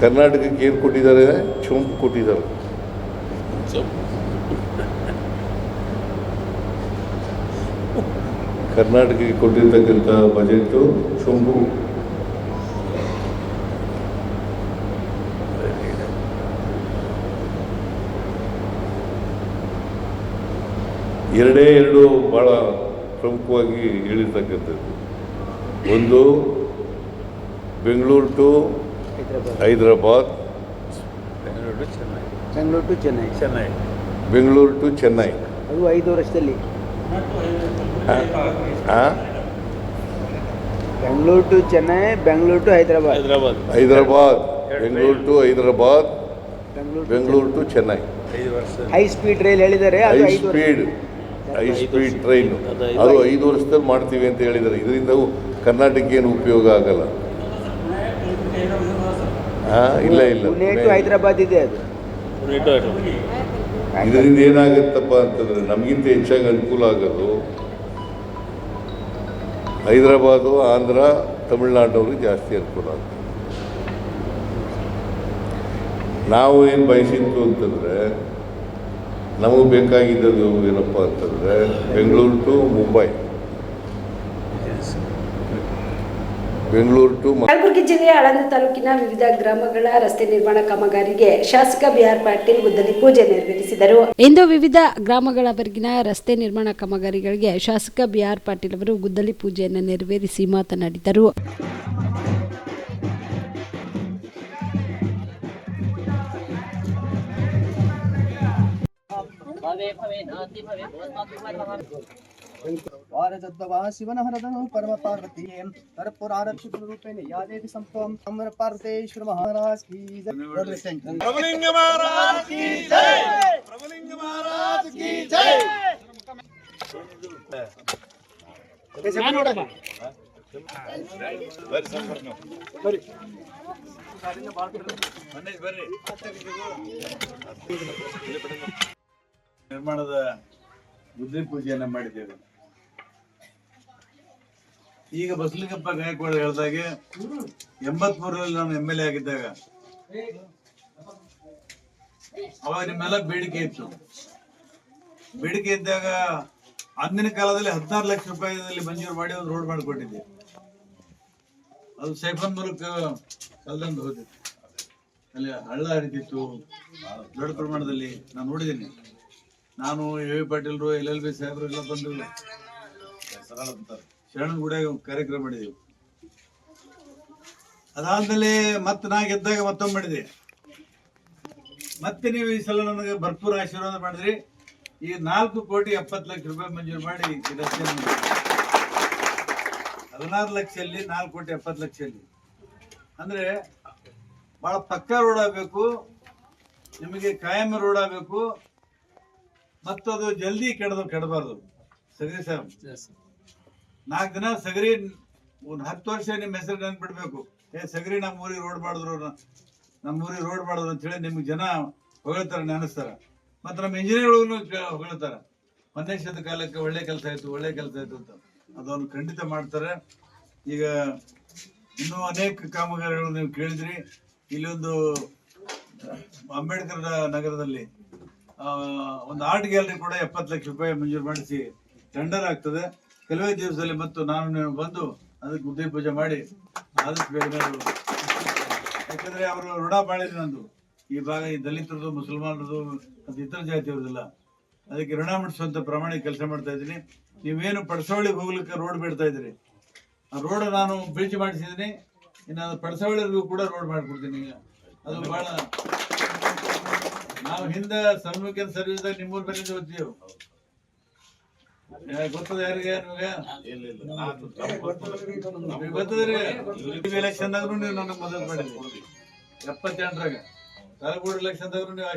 ಕರ್ನಾಟಕಕ್ಕೆ ಏನು ಕೊಟ್ಟಿದ್ದಾರೆ? ಚೊಂಪು ಕೊಟ್ಟಿದ್ದಾರೆ. ಕರ್ನಾಟಕಕ್ಕೆ ಕೊಟ್ಟಿರ್ತಕ್ಕಂಥ ಬಜೆಟು ಚೊಂಬು. ಎರಡು ಭಾಳ ಪ್ರಮುಖವಾಗಿ ಹೇಳಿರ್ತಕ್ಕಂಥದ್ದು. ಒಂದು, ಬೆಂಗಳೂರು ಟು ಹೈದರಾಬಾದ್, ಬೆಂಗಳೂರು ಟು ಚೆನ್ನೈ. ಅದು 5 ವರ್ಷದಲ್ಲಿ. Bengaluru to Chennai, Bengaluru to Hyderabad, Bengaluru to Hyderabad, Bengaluru to Chennai. High speed rail ಹೇಳಿದ್ದಾರೆ. ಹೈ ಸ್ಪೀಡ್ ಟ್ರೈನ್ ಅದು 5 ವರ್ಷದಲ್ಲಿ ಮಾಡ್ತೀವಿ ಅಂತ ಹೇಳಿದ್ದಾರೆ. ಇದರಿಂದ ಕರ್ನಾಟಕಕ್ಕೆ ಏನು ಉಪಯೋಗ ಆಗಲ್ಲ. ಇಲ್ಲ ಪುಣೆ ಟು ಹೈದರಾಬಾದ್ ಇದೆ ಅದು. ಇದರಿಂದ ಏನಾಗುತ್ತಪ್ಪ ಅಂತಂದರೆ ನಮಗಿಂತ ಹೆಚ್ಚಾಗಿ ಅನುಕೂಲ ಆಗೋದು ಹೈದರಾಬಾದು, ಆಂಧ್ರ, ತಮಿಳ್ನಾಡವ್ರಿಗೆ ಜಾಸ್ತಿ ಅನುಕೂಲ ಆಗುತ್ತೆ. ನಾವು ಏನು ಬಯಸಿತ್ತು ಅಂತಂದರೆ, ನಮಗೆ ಬೇಕಾಗಿದ್ದದು ಏನಪ್ಪ ಅಂತಂದರೆ ಬೆಂಗಳೂರು ಟು ಮುಂಬೈ, ಬೆಂಗಳೂರು ಟು ಕಲಬುರಗಿ ಜಿಲ್ಲೆಯ ಆಳಂದ ತಾಲೂಕಿನ ವಿವಿಧ ಗ್ರಾಮಗಳ ರಸ್ತೆ ನಿರ್ಮಾಣ ಕಾಮಗಾರಿಗೆ ಶಾಸಕ ಬಿಆರ್ ಪಾಟೀಲ್ ಗುದ್ದಲಿ ಪೂಜೆ ನೆರವೇರಿಸಿದರು. ಇಂದು ವಿವಿಧ ಗ್ರಾಮಗಳವರೆಗಿನ ರಸ್ತೆ ನಿರ್ಮಾಣ ಕಾಮಗಾರಿಗಳಿಗೆ ಶಾಸಕ ಬಿಆರ್ ಪಾಟೀಲ್ ಅವರು ಗುದ್ದಲಿ ಪೂಜೆಯನ್ನು ನೆರವೇರಿಸಿ ಮಾತನಾಡಿದರು. ಶಿವನ ಹರದನು ಪರಮ ಪಾರ್ವತಿ ಕರ್ಪೂರಾರಕ್ಷಿತ ರೂಪೇಣ ಯಾ ದೇವಿ ಸಂಪಂ ಅಮರ ಪಾರ್ವತೇಶ್ವರ ಮಹಾರಾಜ್ ಕಿ ಜೈ. ಪ್ರಭುಲಿಂಗ ಮಹಾರಾಜ್ ಕಿ ಜೈ. ಪ್ರಭುಲಿಂಗ ಮಹಾರಾಜ್ ಕಿ ಜೈ. ನಿರ್ಮಾಣದ ಗುದ್ದಲಿ ಪೂಜೆಯನ್ನ ಮಾಡಿದ್ದೇವೆ. ಈಗ ಬಸಲಿಂಗಪ್ಪ ಗಾಯಕ್ವಾಡ್ ಹೇಳಿದಾಗೆ 83ರಲ್ಲಿ ನಾನು MLA ಆಗಿದ್ದಾಗ ಅವಾಗ ನಿಮ್ಮೆಲ್ಲ ಬೇಡಿಕೆ ಇತ್ತು. ಬೇಡಿಕೆ ಇದ್ದಾಗ ಅಂದಿನ ಕಾಲದಲ್ಲಿ 16 ಲಕ್ಷ ರೂಪಾಯಿದಲ್ಲಿ ಮಂಜೂರು ಮಾಡಿ ಒಂದು ರೋಡ್ ಮಾಡಿಕೊಟ್ಟಿದ್ದೆ. ಅದು ಸೈಫನ್ ಮೂಲಕ ಕಲ್ದಂದು ಹೋದಿತ್ತು. ಅಲ್ಲಿ ಹಳ್ಳ ಹರಿದಿತ್ತು ದೊಡ್ಡ ಪ್ರಮಾಣದಲ್ಲಿ. ನಾನು ನೋಡಿದ್ದೀನಿ. ನಾನು ಎ ಪಾಟೀಲ್ರು, LLB ಸಾಹೇಬರು ಎಲ್ಲ ಬಂದು ಶರಣ ಗುಡಿಯಾಗ ಕಾರ್ಯಕ್ರಮ ಮಾಡಿದೆವು. ಅದಾದ್ಮೇಲೆ ಮತ್ತೆ ನಾ ಗೆದ್ದಾಗ ಮತ್ತೊಮ್ಮೆ ಮಾಡಿದೆ. ಮತ್ತೆ ನೀವು ಈ ಸಲ ನನಗೆ ಭರ್ಪೂರ ಆಶೀರ್ವಾದ ಮಾಡಿದ್ರಿ. ಈಗ 4,70,00,000 ಮಂಜೂರು ಮಾಡಿ ರಸ್ತೆ 16 ಲಕ್ಷದಲ್ಲಿ 4,70,00,000 ಅಂದ್ರೆ ಬಹಳ ಪಕ್ಕಾ ರೋಡ್ ಆಗಬೇಕು, ನಿಮಗೆ ಕಾಯಂ ರೋಡ್ ಆಗಬೇಕು, ಮತ್ತು ಅದು ಜಲ್ದಿ ಕೆಡಬಾರ್ದು. ಸಗರಿ ಸಾಹೇಬ್ 4 ದಿನ ಸಗರಿ 10 ವರ್ಷ ನಿಮ್ಮ ಹೆಸರು ನೆನ್ಪಿಡ್ಬೇಕು. ಸಗರಿ ನಮ್ಮೂರಿಗೆ ರೋಡ್ ಮಾಡಿದ್ರು ಅಂತ ಹೇಳಿ ನಿಮ್ಗೆ ಜನ ಹೊಗಳ್ತಾರೆ, ನೆನೆಸ್ತಾರ. ಮತ್ತು ನಮ್ಮ ಇಂಜಿನಿಯರ್ಗಳನ್ನು ಹೊಗಳ್ತಾರ, ಮೊನ್ನೆ ಕಾಲಕ್ಕೆ ಒಳ್ಳೆ ಕೆಲಸ ಆಯ್ತು ಅಂತ. ಅದನ್ನು ಖಂಡಿತ ಮಾಡ್ತಾರೆ. ಈಗ ಇನ್ನೂ ಅನೇಕ ಕಾಮಗಾರಿಗಳು ನೀವು ಕೇಳಿದ್ರಿ. ಇಲ್ಲೊಂದು ಅಂಬೇಡ್ಕರ್ ನಗರದಲ್ಲಿ ಒಂದು ಆರ್ಟ್ ಗ್ಯಾಲರಿ ಕೂಡ 70 ಲಕ್ಷ ರೂಪಾಯಿ ಮಂಜೂರು ಮಾಡಿಸಿ ಟೆಂಡರ್ ಆಗ್ತದೆ ಕೆಲವೇ ದಿವಸದಲ್ಲಿ. ಮತ್ತು ನಾನು ಬಂದು ಅದಕ್ಕೆ ಗುದ್ದಿ ಪೂಜೆ ಮಾಡಿ ಆದಷ್ಟು ಬೇಗ, ಯಾಕಂದ್ರೆ ಅವರು ಋಣ ಬಾಳಿದೆ ನಂದು. ಈ ಭಾಗ ಈ ದಲಿತರದು, ಮುಸಲ್ಮಾನರದು ಮತ್ತು ಇತರ ಜಾತಿಯವ್ರದಿಲ್ಲ. ಅದಕ್ಕೆ ಋಣ ಮುಟ್ಟಿಸುವಂತ ಪ್ರಾಮಾಣಿಕ ಕೆಲಸ ಮಾಡ್ತಾ ಇದ್ದೀನಿ. ನೀವೇನು ಪಡಸವಳಿಗೆ ಹೋಗ್ಲಿಕ್ಕೆ ರೋಡ್ ಬಿಡ್ತಾ ಇದ್ದೀರಿ, ಆ ರೋಡ್ ನಾನು ಬ್ರಿಡ್ಜ್ ಮಾಡಿಸಿದ್ದೀನಿ. ಇನ್ನು ಪಡಸವಳಿಗೂ ಕೂಡ ರೋಡ್ ಮಾಡಿಕೊಡ್ತೀನಿ. ಅದು ಬಹಳ ನಾವು ಹಿಂದೆ ಸನ್ಮುಖ ಸರ್ವಿಸ್ದಾಗ ನಿಮ್ಮೂರ್ ಮೇಲೆ ಓದ್ತೀವಿ. ಗೊತ್ತದ ಯಾರಿಗೆ? ನಿಮ್ಗೆ ಗೊತ್ತದ್ರಿ. ಎಲೆಕ್ಷನ್ದಾಗ್ರು ನೀವು ನನಗೆ ಮದತ್ ಮಾಡಿದ್ರಿ 78ರಾಗ. ತಾಲೂಕು ಎಲೆಕ್ಷನ್ದಾಗ್ರು ನೀವು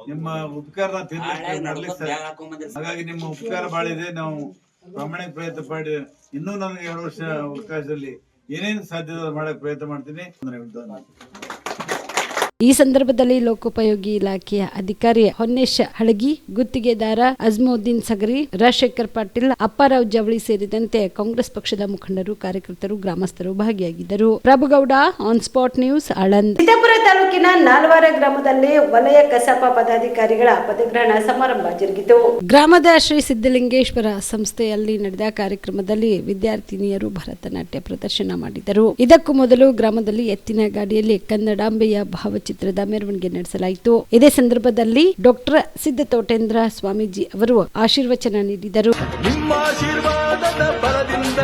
ನಿಮ್ಮ ಉಪಕಾರ ತೀರ್ಲಿಕ್ಕೆ. ಹಾಗಾಗಿ ನಿಮ್ಮ ಉಪಕಾರ ಬಾಳ ಇದೆ. ನಾವು ಪ್ರಾಮಾಣಿಕ ಪ್ರಯತ್ನ ಮಾಡಿ ಇನ್ನೂ ನನಗೆ 2 ವರ್ಷ ಅವಕಾಶದಲ್ಲಿ ಏನೇನು ಸಾಧ್ಯತೆ ಮಾಡಕ್ ಪ್ರಯತ್ನ ಮಾಡ್ತೀನಿ. ಈ ಸಂದರ್ಭದಲ್ಲಿ ಲೋಕೋಪಯೋಗಿ ಇಲಾಖೆಯ ಅಧಿಕಾರಿ ಹೊನ್ನೇಶ್ ಹಳಗಿ, ಗುತ್ತಿಗೆದಾರ ಅಜ್ಮುದ್ದೀನ್ ಸಗರಿ, ರಾಜಶೇಖರ್ ಪಾಟೀಲ್, ಅಪ್ಪಾರಾವ್ ಜವಳಿ ಸೇರಿದಂತೆ ಕಾಂಗ್ರೆಸ್ ಪಕ್ಷದ ಮುಖಂಡರು, ಕಾರ್ಯಕರ್ತರು, ಗ್ರಾಮಸ್ಥರು ಭಾಗಿಯಾಗಿದ್ದರು. Prabhugouda, on spot news, Aland. Siddapur ತಾಲೂಕಿನ ನಾಲ್ವಾರ ಗ್ರಾಮದಲ್ಲಿ ವಲಯ ಕಸಾಪ ಪದಾಧಿಕಾರಿಗಳ ಪದಗ್ರಹಣ ಸಮಾರಂಭ ಜರುಗಿತು. ಗ್ರಾಮದ ಶ್ರೀ ಸಿದ್ದಲಿಂಗೇಶ್ವರ ಸಂಸ್ಥೆಯಲ್ಲಿ ನಡೆದ ಕಾರ್ಯಕ್ರಮದಲ್ಲಿ ವಿದ್ಯಾರ್ಥಿನಿಯರು ಭರತನಾಟ್ಯ ಪ್ರದರ್ಶನ ಮಾಡಿದರು. ಇದಕ್ಕೂ ಮೊದಲು ಗ್ರಾಮದಲ್ಲಿ ಎತ್ತಿನ ಗಾಡಿಯಲ್ಲಿ ಕನ್ನಡಾಂಬೆಯ ಭಾವಚಿತ್ರದ ಮೆರವಣಿಗೆ ನಡೆಸಲಾಯಿತು. ಇದೇ ಸಂದರ್ಭದಲ್ಲಿ ಡಾಕ್ಟರ್ ಸಿದ್ದತೋಟೇಂದ್ರ ಸ್ವಾಮೀಜಿ ಅವರು ಆಶೀರ್ವಚನ ನೀಡಿದರು. ನಿಮ್ಮ ಆಶೀರ್ವಾದದ ಬಲದಿಂದ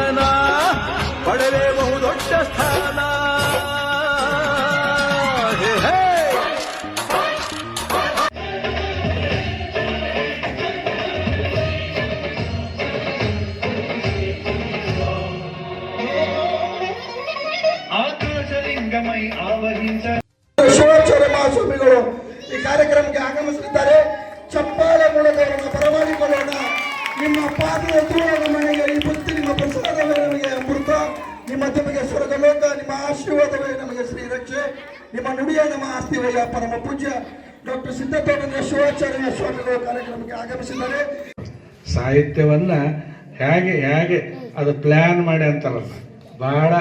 ಪಡೆದೇ ಬಹುದೊಡ್ಡ ಸ್ಥಾನ. ಆಕಾಶಲಿಂಗಮೈ ಆವಹಿಸ ಶಿವಾಚಾರ್ಯ ಮಹಾಸ್ವಾಮಿಗಳು ಈ ಕಾರ್ಯಕ್ರಮಕ್ಕೆ ಆಗಮಿಸಲಿದ್ದಾರೆ. ಚಪ್ಪಾಳೆ ಮೂಲಕ ಅವರನ್ನು ಬರಮಾಡಿಕೊಳ್ಳೋಣ. ನಿಮ್ಮ ಪಾದದ ಧೂಳದ ಮನೆಗೆ ಈ ಬುತ್ತಿ, ನಿಮ್ಮ ಪ್ರಸಾದವೇ ನಮಗೆ ಅಮೃತ, ನಿಮ್ಮ ತಮಗೆ ಸ್ವರ್ಗಲೋಕ, ನಿಮ್ಮ ಆಶೀರ್ವಾದವೇ ನಮಗೆ ಶ್ರೀರಕ್ಷೆ, ನಿಮ್ಮ ನುಡಿಯ ನಮ್ಮ ಆಸ್ತಿವಯ್ಯ. ಪರಮ ಪೂಜ್ಯ ಡಾಕ್ಟರ್ ಸಿದ್ದತೋಟೇಂದ್ರ ಶಿವಾಚಾರ್ಯ ಸ್ವಾಮಿಗಳು ಕಾರ್ಯಕ್ರಮಕ್ಕೆ ಆಗಮಿಸಿದ್ದಾರೆ. ಸಾಹಿತ್ಯವನ್ನ ಹೇಗೆ ಅದು ಪ್ಲಾನ್ ಮಾಡಿ ಅಂತಾರಲ್ಲ, ಬಹಳ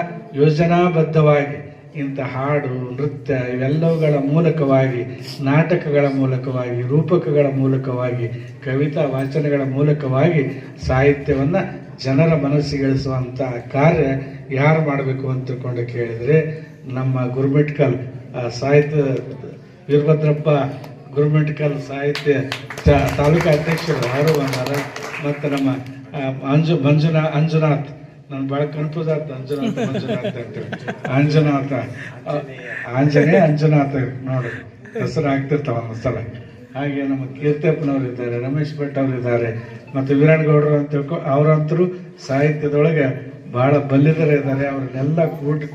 ಯೋಜನಾಬದ್ಧವಾಗಿ ಇಂಥ ಹಾಡು, ನೃತ್ಯ ಇವೆಲ್ಲವುಗಳ ಮೂಲಕವಾಗಿ, ನಾಟಕಗಳ ಮೂಲಕವಾಗಿ, ರೂಪಕಗಳ ಮೂಲಕವಾಗಿ, ಕವಿತಾ ವಾಚನಗಳ ಮೂಲಕವಾಗಿ ಸಾಹಿತ್ಯವನ್ನು ಜನರ ಮನಸ್ಸಿಗಳಿಸುವಂಥ ಕಾರ್ಯ ಯಾರು ಮಾಡಬೇಕು ಅಂತ ತಿಳ್ಕೊಂಡು ಕೇಳಿದರೆ ನಮ್ಮ ಗುರುಮಿಟ್ಕಲ್ ಸಾಹಿತ್ಯ ವೀರಭದ್ರಪ್ಪ ಗುರುಮಿಟ್ಕಲ್ ಸಾಹಿತ್ಯ ತಾಲೂಕಾ ಅಧ್ಯಕ್ಷರು ಅವರು ಬಂದಾರ. ಮತ್ತು ನಮ್ಮ ಅಂಜುನಾಥ್, ನಾನು ಭಾಳ ಕನ್ಫ್ಯೂಸ್ ಆಗ್ತದೆ, ಮಂಜುನಾಥ ಅಂಜನಾಥ ನೋಡಿ ಹೆಸರು ಆಗ್ತಿರ್ತಾವ ಒಂದ್ಸಲ. ಹಾಗೆ ನಮ್ಮ ಕೀರ್ತಪ್ಪನವ್ರು ಇದ್ದಾರೆ, ರಮೇಶ್ ಭಟ್ ಅವರು ಇದ್ದಾರೆ, ಮತ್ತು ವೀರಣ್ಣಗೌಡರು ಅಂತ ಅವರಂತರೂ ಸಾಹಿತ್ಯದೊಳಗೆ ಭಾಳ ಬಲ್ಲಿದರ ಇದ್ದಾರೆ. ಅವ್ರನ್ನೆಲ್ಲ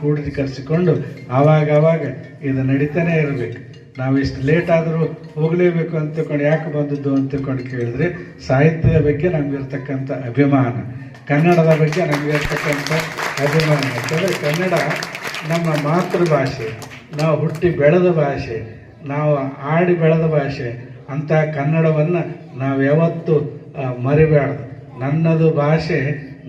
ಕೂಡಿಕರಿಸಿಕೊಂಡು ಆವಾಗ ಇದು ನಡೀತಾನೆ ಇರಬೇಕು. ನಾವು ಇಷ್ಟು ಲೇಟ್ ಆದರೂ ಹೋಗಲೇಬೇಕು ಅಂತ ತಿಳ್ಕೊಂಡು ಯಾಕೆ ಬಂದದ್ದು ಅಂತ ತಿಳ್ಕೊಂಡು ಕೇಳಿದ್ರೆ, ಸಾಹಿತ್ಯದ ಬಗ್ಗೆ ನಮಗಿರ್ತಕ್ಕಂಥ ಅಭಿಮಾನ, ಕನ್ನಡದ ಬಗ್ಗೆ ನಮಗಿರ್ತಕ್ಕಂಥ ಅಭಿಮಾನ. ಯಾಕಂದರೆ ಕನ್ನಡ ನಮ್ಮ ಮಾತೃಭಾಷೆ, ನಾವು ಹುಟ್ಟಿ ಬೆಳೆದ ಭಾಷೆ, ನಾವು ಆಡಿ ಬೆಳೆದ ಭಾಷೆ. ಅಂಥ ಕನ್ನಡವನ್ನು ನಾವು ಯಾವತ್ತೂ ಮರಿಬಾರ್ದು. ನನ್ನದು ಭಾಷೆ,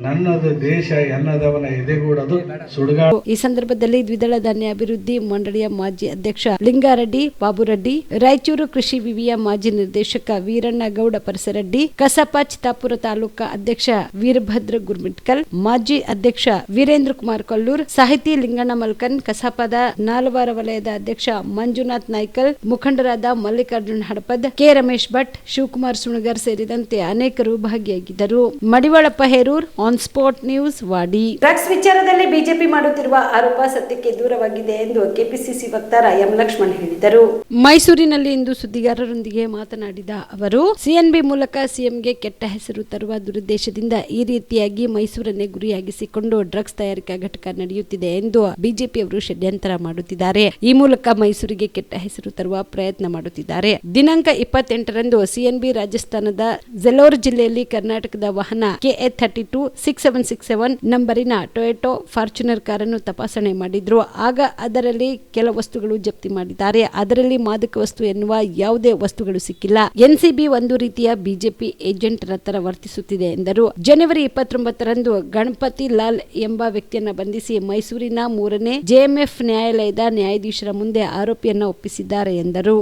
ನನ್ನದು ದೇಶ ಎನ್ನದವನ ಎದೆಗೂಡದು ಸುಡುಗಾಡು. ಈ ಸಂದರ್ಭದಲ್ಲಿ ದ್ವಿದಳ ಧಾನ್ಯ ಅಭಿವೃದ್ಧಿ ಮಂಡಳಿಯ ಮಾಜಿ ಅಧ್ಯಕ್ಷ ಲಿಂಗಾರೆಡ್ಡಿ ಬಾಬುರೆಡ್ಡಿ, ರಾಯಚೂರು ಕೃಷಿ ವಿವಿಯ ಮಾಜಿ ನಿರ್ದೇಶಕ ವೀರಣ್ಣಗೌಡ ಪರಸರೆಡ್ಡಿ, ಕಸಾಪ ಚಿತ್ತಾಪುರ ತಾಲೂಕಾ ಅಧ್ಯಕ್ಷ ವೀರಭದ್ರ ಗುರ್ಮಿಟ್ಕಲ್, ಮಾಜಿ ಅಧ್ಯಕ್ಷ ವೀರೇಂದ್ರ ಕುಮಾರ್ ಕೊಲ್ಲೂರ್, ಸಾಹಿತಿ ಲಿಂಗಣ್ಣ ಮಲ್ಕನ್, ಕಸಾಪದ ನಾಲ್ವಾರ ವಲಯದ ಅಧ್ಯಕ್ಷ ಮಂಜುನಾಥ್ ನಾಯ್ಕಲ್, ಮುಖಂಡರಾದ ಮಲ್ಲಿಕಾರ್ಜುನ್ ಹಡಪದ್, ಕೆ ರಮೇಶ್ ಭಟ್, ಶಿವಕುಮಾರ್ ಸುಣಗರ್ ಸೇರಿದಂತೆ ಅನೇಕರು ಭಾಗಿಯಾಗಿದ್ದರು. Madivalappa Herur, on spot news Wadi. Drugs ವಿಚಾರದಲ್ಲಿ ಬಿಜೆಪಿ ಮಾಡುತ್ತಿರುವ ಆರೋಪ ಸತ್ಯಕ್ಕೆ ದೂರವಾಗಿದೆ ಎಂದು ಕೆಪಿಸಿಸಿ ವಕ್ತಾರ ಎಂ ಲಕ್ಷ್ಮಣ್ ಹೇಳಿದರು. ಮೈಸೂರಿನಲ್ಲಿ ಇಂದು ಸುದ್ದಿಗಾರರೊಂದಿಗೆ ಮಾತನಾಡಿದ ಅವರು, ಸಿಎನ್ಬಿ ಮೂಲಕ ಸಿಎಂಗೆ ಕೆಟ್ಟ ಹೆಸರು ತರುವ ದುರುದ್ದೇಶದಿಂದ ಈ ರೀತಿಯಾಗಿ ಮೈಸೂರನ್ನೇ ಗುರಿಯಾಗಿಸಿಕೊಂಡು ಡ್ರಗ್ಸ್ ತಯಾರಿಕಾ ಘಟಕ ನಡೆಯುತ್ತಿದೆ ಎಂದು ಬಿಜೆಪಿಯವರು ಷಡ್ಯಂತರ ಮಾಡುತ್ತಿದ್ದಾರೆ. ಈ ಮೂಲಕ ಮೈಸೂರಿಗೆ ಕೆಟ್ಟ ಹೆಸರು ತರುವ ಪ್ರಯತ್ನ ಮಾಡುತ್ತಿದ್ದಾರೆ. ದಿನಾಂಕ 28ರಂದು ಸಿಎನ್ಬಿ ರಾಜಸ್ಥಾನದ ಝೆಲೋರ್ ಜಿಲ್ಲೆಯಲ್ಲಿ ಕರ್ನಾಟಕದ ವಾಹನ KA32 6767 ನಂಬರಿನ ಟೊಯೋಟೋ ಫಾರ್ಚುನರ್ ಕಾರನ್ನು ತಪಾಸಣೆ ಮಾಡಿದ್ರು. ಆಗ ಅದರಲ್ಲಿ ಕೆಲ ವಸ್ತುಗಳು ಜಪ್ತಿ ಮಾಡಿದ್ದಾರೆ. ಅದರಲ್ಲಿ ಮಾದಕ ವಸ್ತು ಎನ್ನುವ ಯಾವುದೇ ವಸ್ತುಗಳು ಸಿಕ್ಕಿಲ್ಲ. ಎನ್ಸಿಬಿ ಒಂದು ರೀತಿಯ ಬಿಜೆಪಿ ಏಜೆಂಟರ ತರ ವರ್ತಿಸುತ್ತಿದೆ ಎಂದರು. ಜನವರಿ 29ರಂದು ಗಣಪತಿ ಲಾಲ್ ಎಂಬ ವ್ಯಕ್ತಿಯನ್ನ ಬಂಧಿಸಿ ಮೈಸೂರಿನ 3ನೇ JMF ನ್ಯಾಯಾಲಯದ ನ್ಯಾಯಾಧೀಶರ ಮುಂದೆ ಆರೋಪಿಯನ್ನ ಒಪ್ಪಿಸಿದ್ದಾರೆ ಎಂದರು.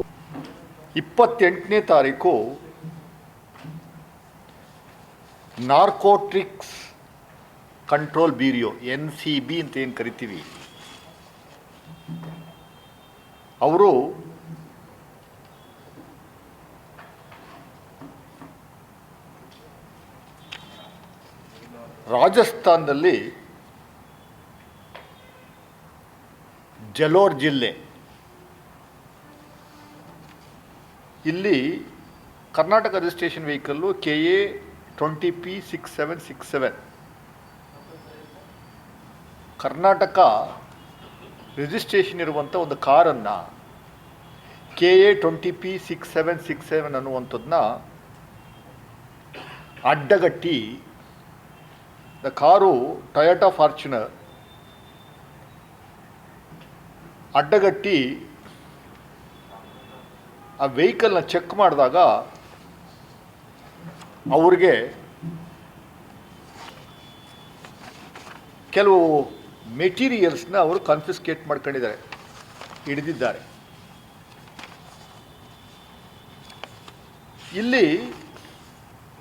28ನೇ ತಾರೀಕು ನಾರ್ಕೋಟಿಕ್ಸ್ ಕಂಟ್ರೋಲ್ ಬ್ಯೂರೋ NCB ಅಂತ ಏನು ಕರಿತೀವಿ, ಅವರು ರಾಜಸ್ಥಾನದಲ್ಲಿ ಜಲೋರ್ ಜಿಲ್ಲೆ ಇಲ್ಲಿ Karnataka registration vehicle KA20P6767 Karnataka registration ಇರುವಂಥ ಒಂದು ಕಾರನ್ನು KA20P6767 ಅನ್ನುವಂಥದ್ದನ್ನ ಅಡ್ಡಗಟ್ಟಿ, ಕಾರು ಟೊಯೋಟಾ ಫಾರ್ಚುನರ್ ಅಡ್ಡಗಟ್ಟಿ ಆ ವೆಹಿಕಲ್ನ ಚೆಕ್ ಮಾಡಿದಾಗ ಅವ್ರಿಗೆ ಕೆಲವು ಮೆಟೀರಿಯಲ್ಸ್ನ ಅವರು ಕಾನ್ಫಿಸ್ಕೇಟ್ ಮಾಡ್ಕೊಂಡಿದ್ದಾರೆ, ಹಿಡಿದಿದ್ದಾರೆ. ಇಲ್ಲಿ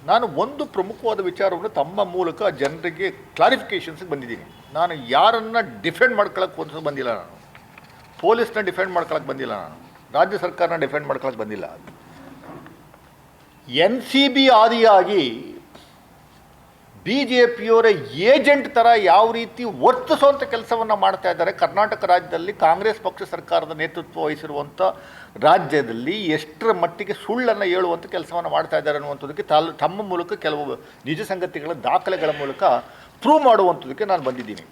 ನಾನು ಒಂದು ಪ್ರಮುಖವಾದ ವಿಚಾರವನ್ನು ತಮ್ಮ ಮೂಲಕ ಜನರಿಗೆ ಕ್ಲಾರಿಫಿಕೇಷನ್ಸ್ಗೆ ಬಂದಿದ್ದೀನಿ. ನಾನು ಯಾರನ್ನು ಡಿಫೆಂಡ್ ಮಾಡ್ಕೊಳ್ಳೋಕ್ಕೆ ಬಂದಿಲ್ಲ, ನಾನು ಪೊಲೀಸ್ನ ಡಿಫೆಂಡ್ ಮಾಡ್ಕೊಳ್ಳೋಕ್ಕೆ ಬಂದಿಲ್ಲ, ನಾನು ರಾಜ್ಯ ಸರ್ಕಾರನ ಡಿಫೆಂಡ್ ಮಾಡ್ಕೊಳ್ಳೋಕ್ಕೆ ಬಂದಿಲ್ಲ. NCB ಆದಿಯಾಗಿ BJPಯವರ ಏಜೆಂಟ್ ಥರ ಯಾವ ರೀತಿ ವರ್ತಿಸುವಂಥ ಕೆಲಸವನ್ನು ಮಾಡ್ತಾ ಇದ್ದಾರೆ. ಕರ್ನಾಟಕ ರಾಜ್ಯದಲ್ಲಿ ಕಾಂಗ್ರೆಸ್ ಪಕ್ಷ ಸರ್ಕಾರದ ನೇತೃತ್ವ ವಹಿಸಿರುವಂಥ ರಾಜ್ಯದಲ್ಲಿ ಎಷ್ಟರ ಮಟ್ಟಿಗೆ ಸುಳ್ಳನ್ನು ಹೇಳುವಂಥ ಕೆಲಸವನ್ನು ಮಾಡ್ತಾ ಇದ್ದಾರೆ ಅನ್ನುವಂಥದ್ದಕ್ಕೆ ತಮ್ಮ ಮೂಲಕ ಕೆಲವು ನಿಜ ಸಂಗತಿಗಳ ದಾಖಲೆಗಳ ಮೂಲಕ ಪ್ರೂವ್ ಮಾಡುವಂಥದ್ದಕ್ಕೆ ನಾನು ಬಂದಿದ್ದೀನಿ.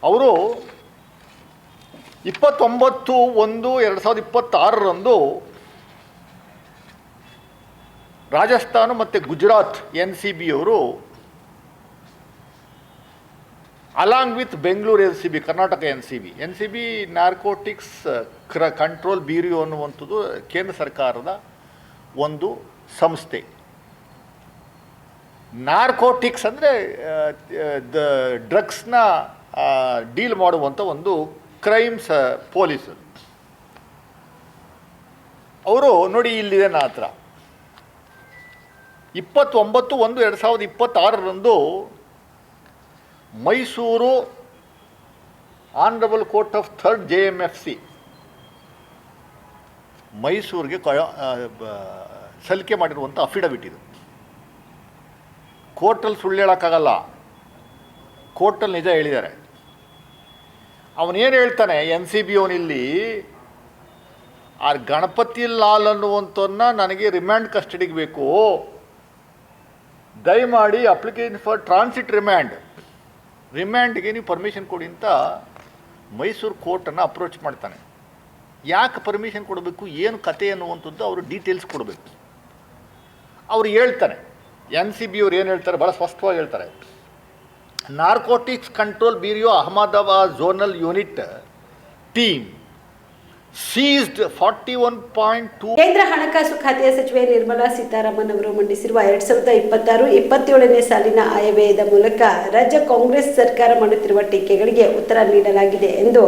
ಅವರು 29/1/2026 ರಾಜಸ್ಥಾನ ಮತ್ತು ಗುಜರಾತ್ NCBಯವರು along with Bengaluru NCB, Karnataka NCB narcotics control bureau ಅನ್ನುವಂಥದ್ದು ಕೇಂದ್ರ ಸರ್ಕಾರದ ಒಂದು ಸಂಸ್ಥೆ. ನಾರ್ಕೋಟಿಕ್ಸ್ ಅಂದರೆ ಡ್ರಗ್ಸ್ನ ಡೀಲ್ ಮಾಡುವಂಥ ಒಂದು ಕ್ರೈಮ್ಸ್ ಪೊಲೀಸ್. ಅವರು ನೋಡಿ ಇಲ್ಲಿದೆ ನನ್ನ ಹತ್ರ 29/1/2026 Mysuru honourable court of 3rd JMFC ಮೈಸೂರಿಗೆ ಸಲ್ಲಿಕೆ ಮಾಡಿರುವಂಥ ಅಫಿಡವಿಟ್ ಇದು. ಕೋರ್ಟಲ್ಲಿ ಸುಳ್ಳು ಹೇಳೋಕ್ಕಾಗಲ್ಲ, ಕೋರ್ಟಲ್ಲಿ ನಿಜ ಹೇಳಿದ್ದಾರೆ. ಅವನೇನು ಹೇಳ್ತಾನೆ, NCBಯವನಿಲ್ಲಿ ಆ ಗಣಪತಿ ಲಾಲ್ ಅನ್ನುವಂಥವನ್ನ ನನಗೆ ರಿಮ್ಯಾಂಡ್ ಕಸ್ಟಡಿಗೆ ಬೇಕು, ದಯಮಾಡಿ ಅಪ್ಲಿಕೇಶನ್ ಫಾರ್ ಟ್ರಾನ್ಸಿಟ್ ರಿಮ್ಯಾಂಡ್ಗೆ ನೀವು ಪರ್ಮಿಷನ್ ಕೊಡಿ ಅಂತ ಮೈಸೂರು ಕೋರ್ಟನ್ನು ಅಪ್ರೋಚ್ ಮಾಡ್ತಾನೆ. ಯಾಕೆ ಪರ್ಮಿಷನ್ ಕೊಡಬೇಕು, ಏನು ಕತೆ ಅನ್ನುವಂಥದ್ದು ಅವರು ಡೀಟೇಲ್ಸ್ ಕೊಡಬೇಕು. ಅವ್ರು ಹೇಳ್ತಾನೆ, NCBಯವ್ರು ಏನು ಹೇಳ್ತಾರೆ, ಭಾಳ ಸ್ಪಷ್ಟವಾಗಿ ಹೇಳ್ತಾರೆ. Narcotics control bureau Ahmedabad zonal unit team ceased 41.2. ಕೇಂದ್ರ ಹಣಕಾಸು ಖಾತೆಯ ಸಚಿವೆ ನಿರ್ಮಲಾ ಸೀತಾರಾಮನ್ ಅವರು ಮಂಡಿಸಿರುವ 2026-27ನೇ ಸಾಲಿನ ಆಯವ್ಯಯದ ಮೂಲಕ ರಾಜ್ಯ ಕಾಂಗ್ರೆಸ್ ಸರ್ಕಾರ ಮಾಡುತ್ತಿರುವ ಟೀಕೆಗಳಿಗೆ ಉತ್ತರ ನೀಡಲಾಗಿದೆ ಎಂದು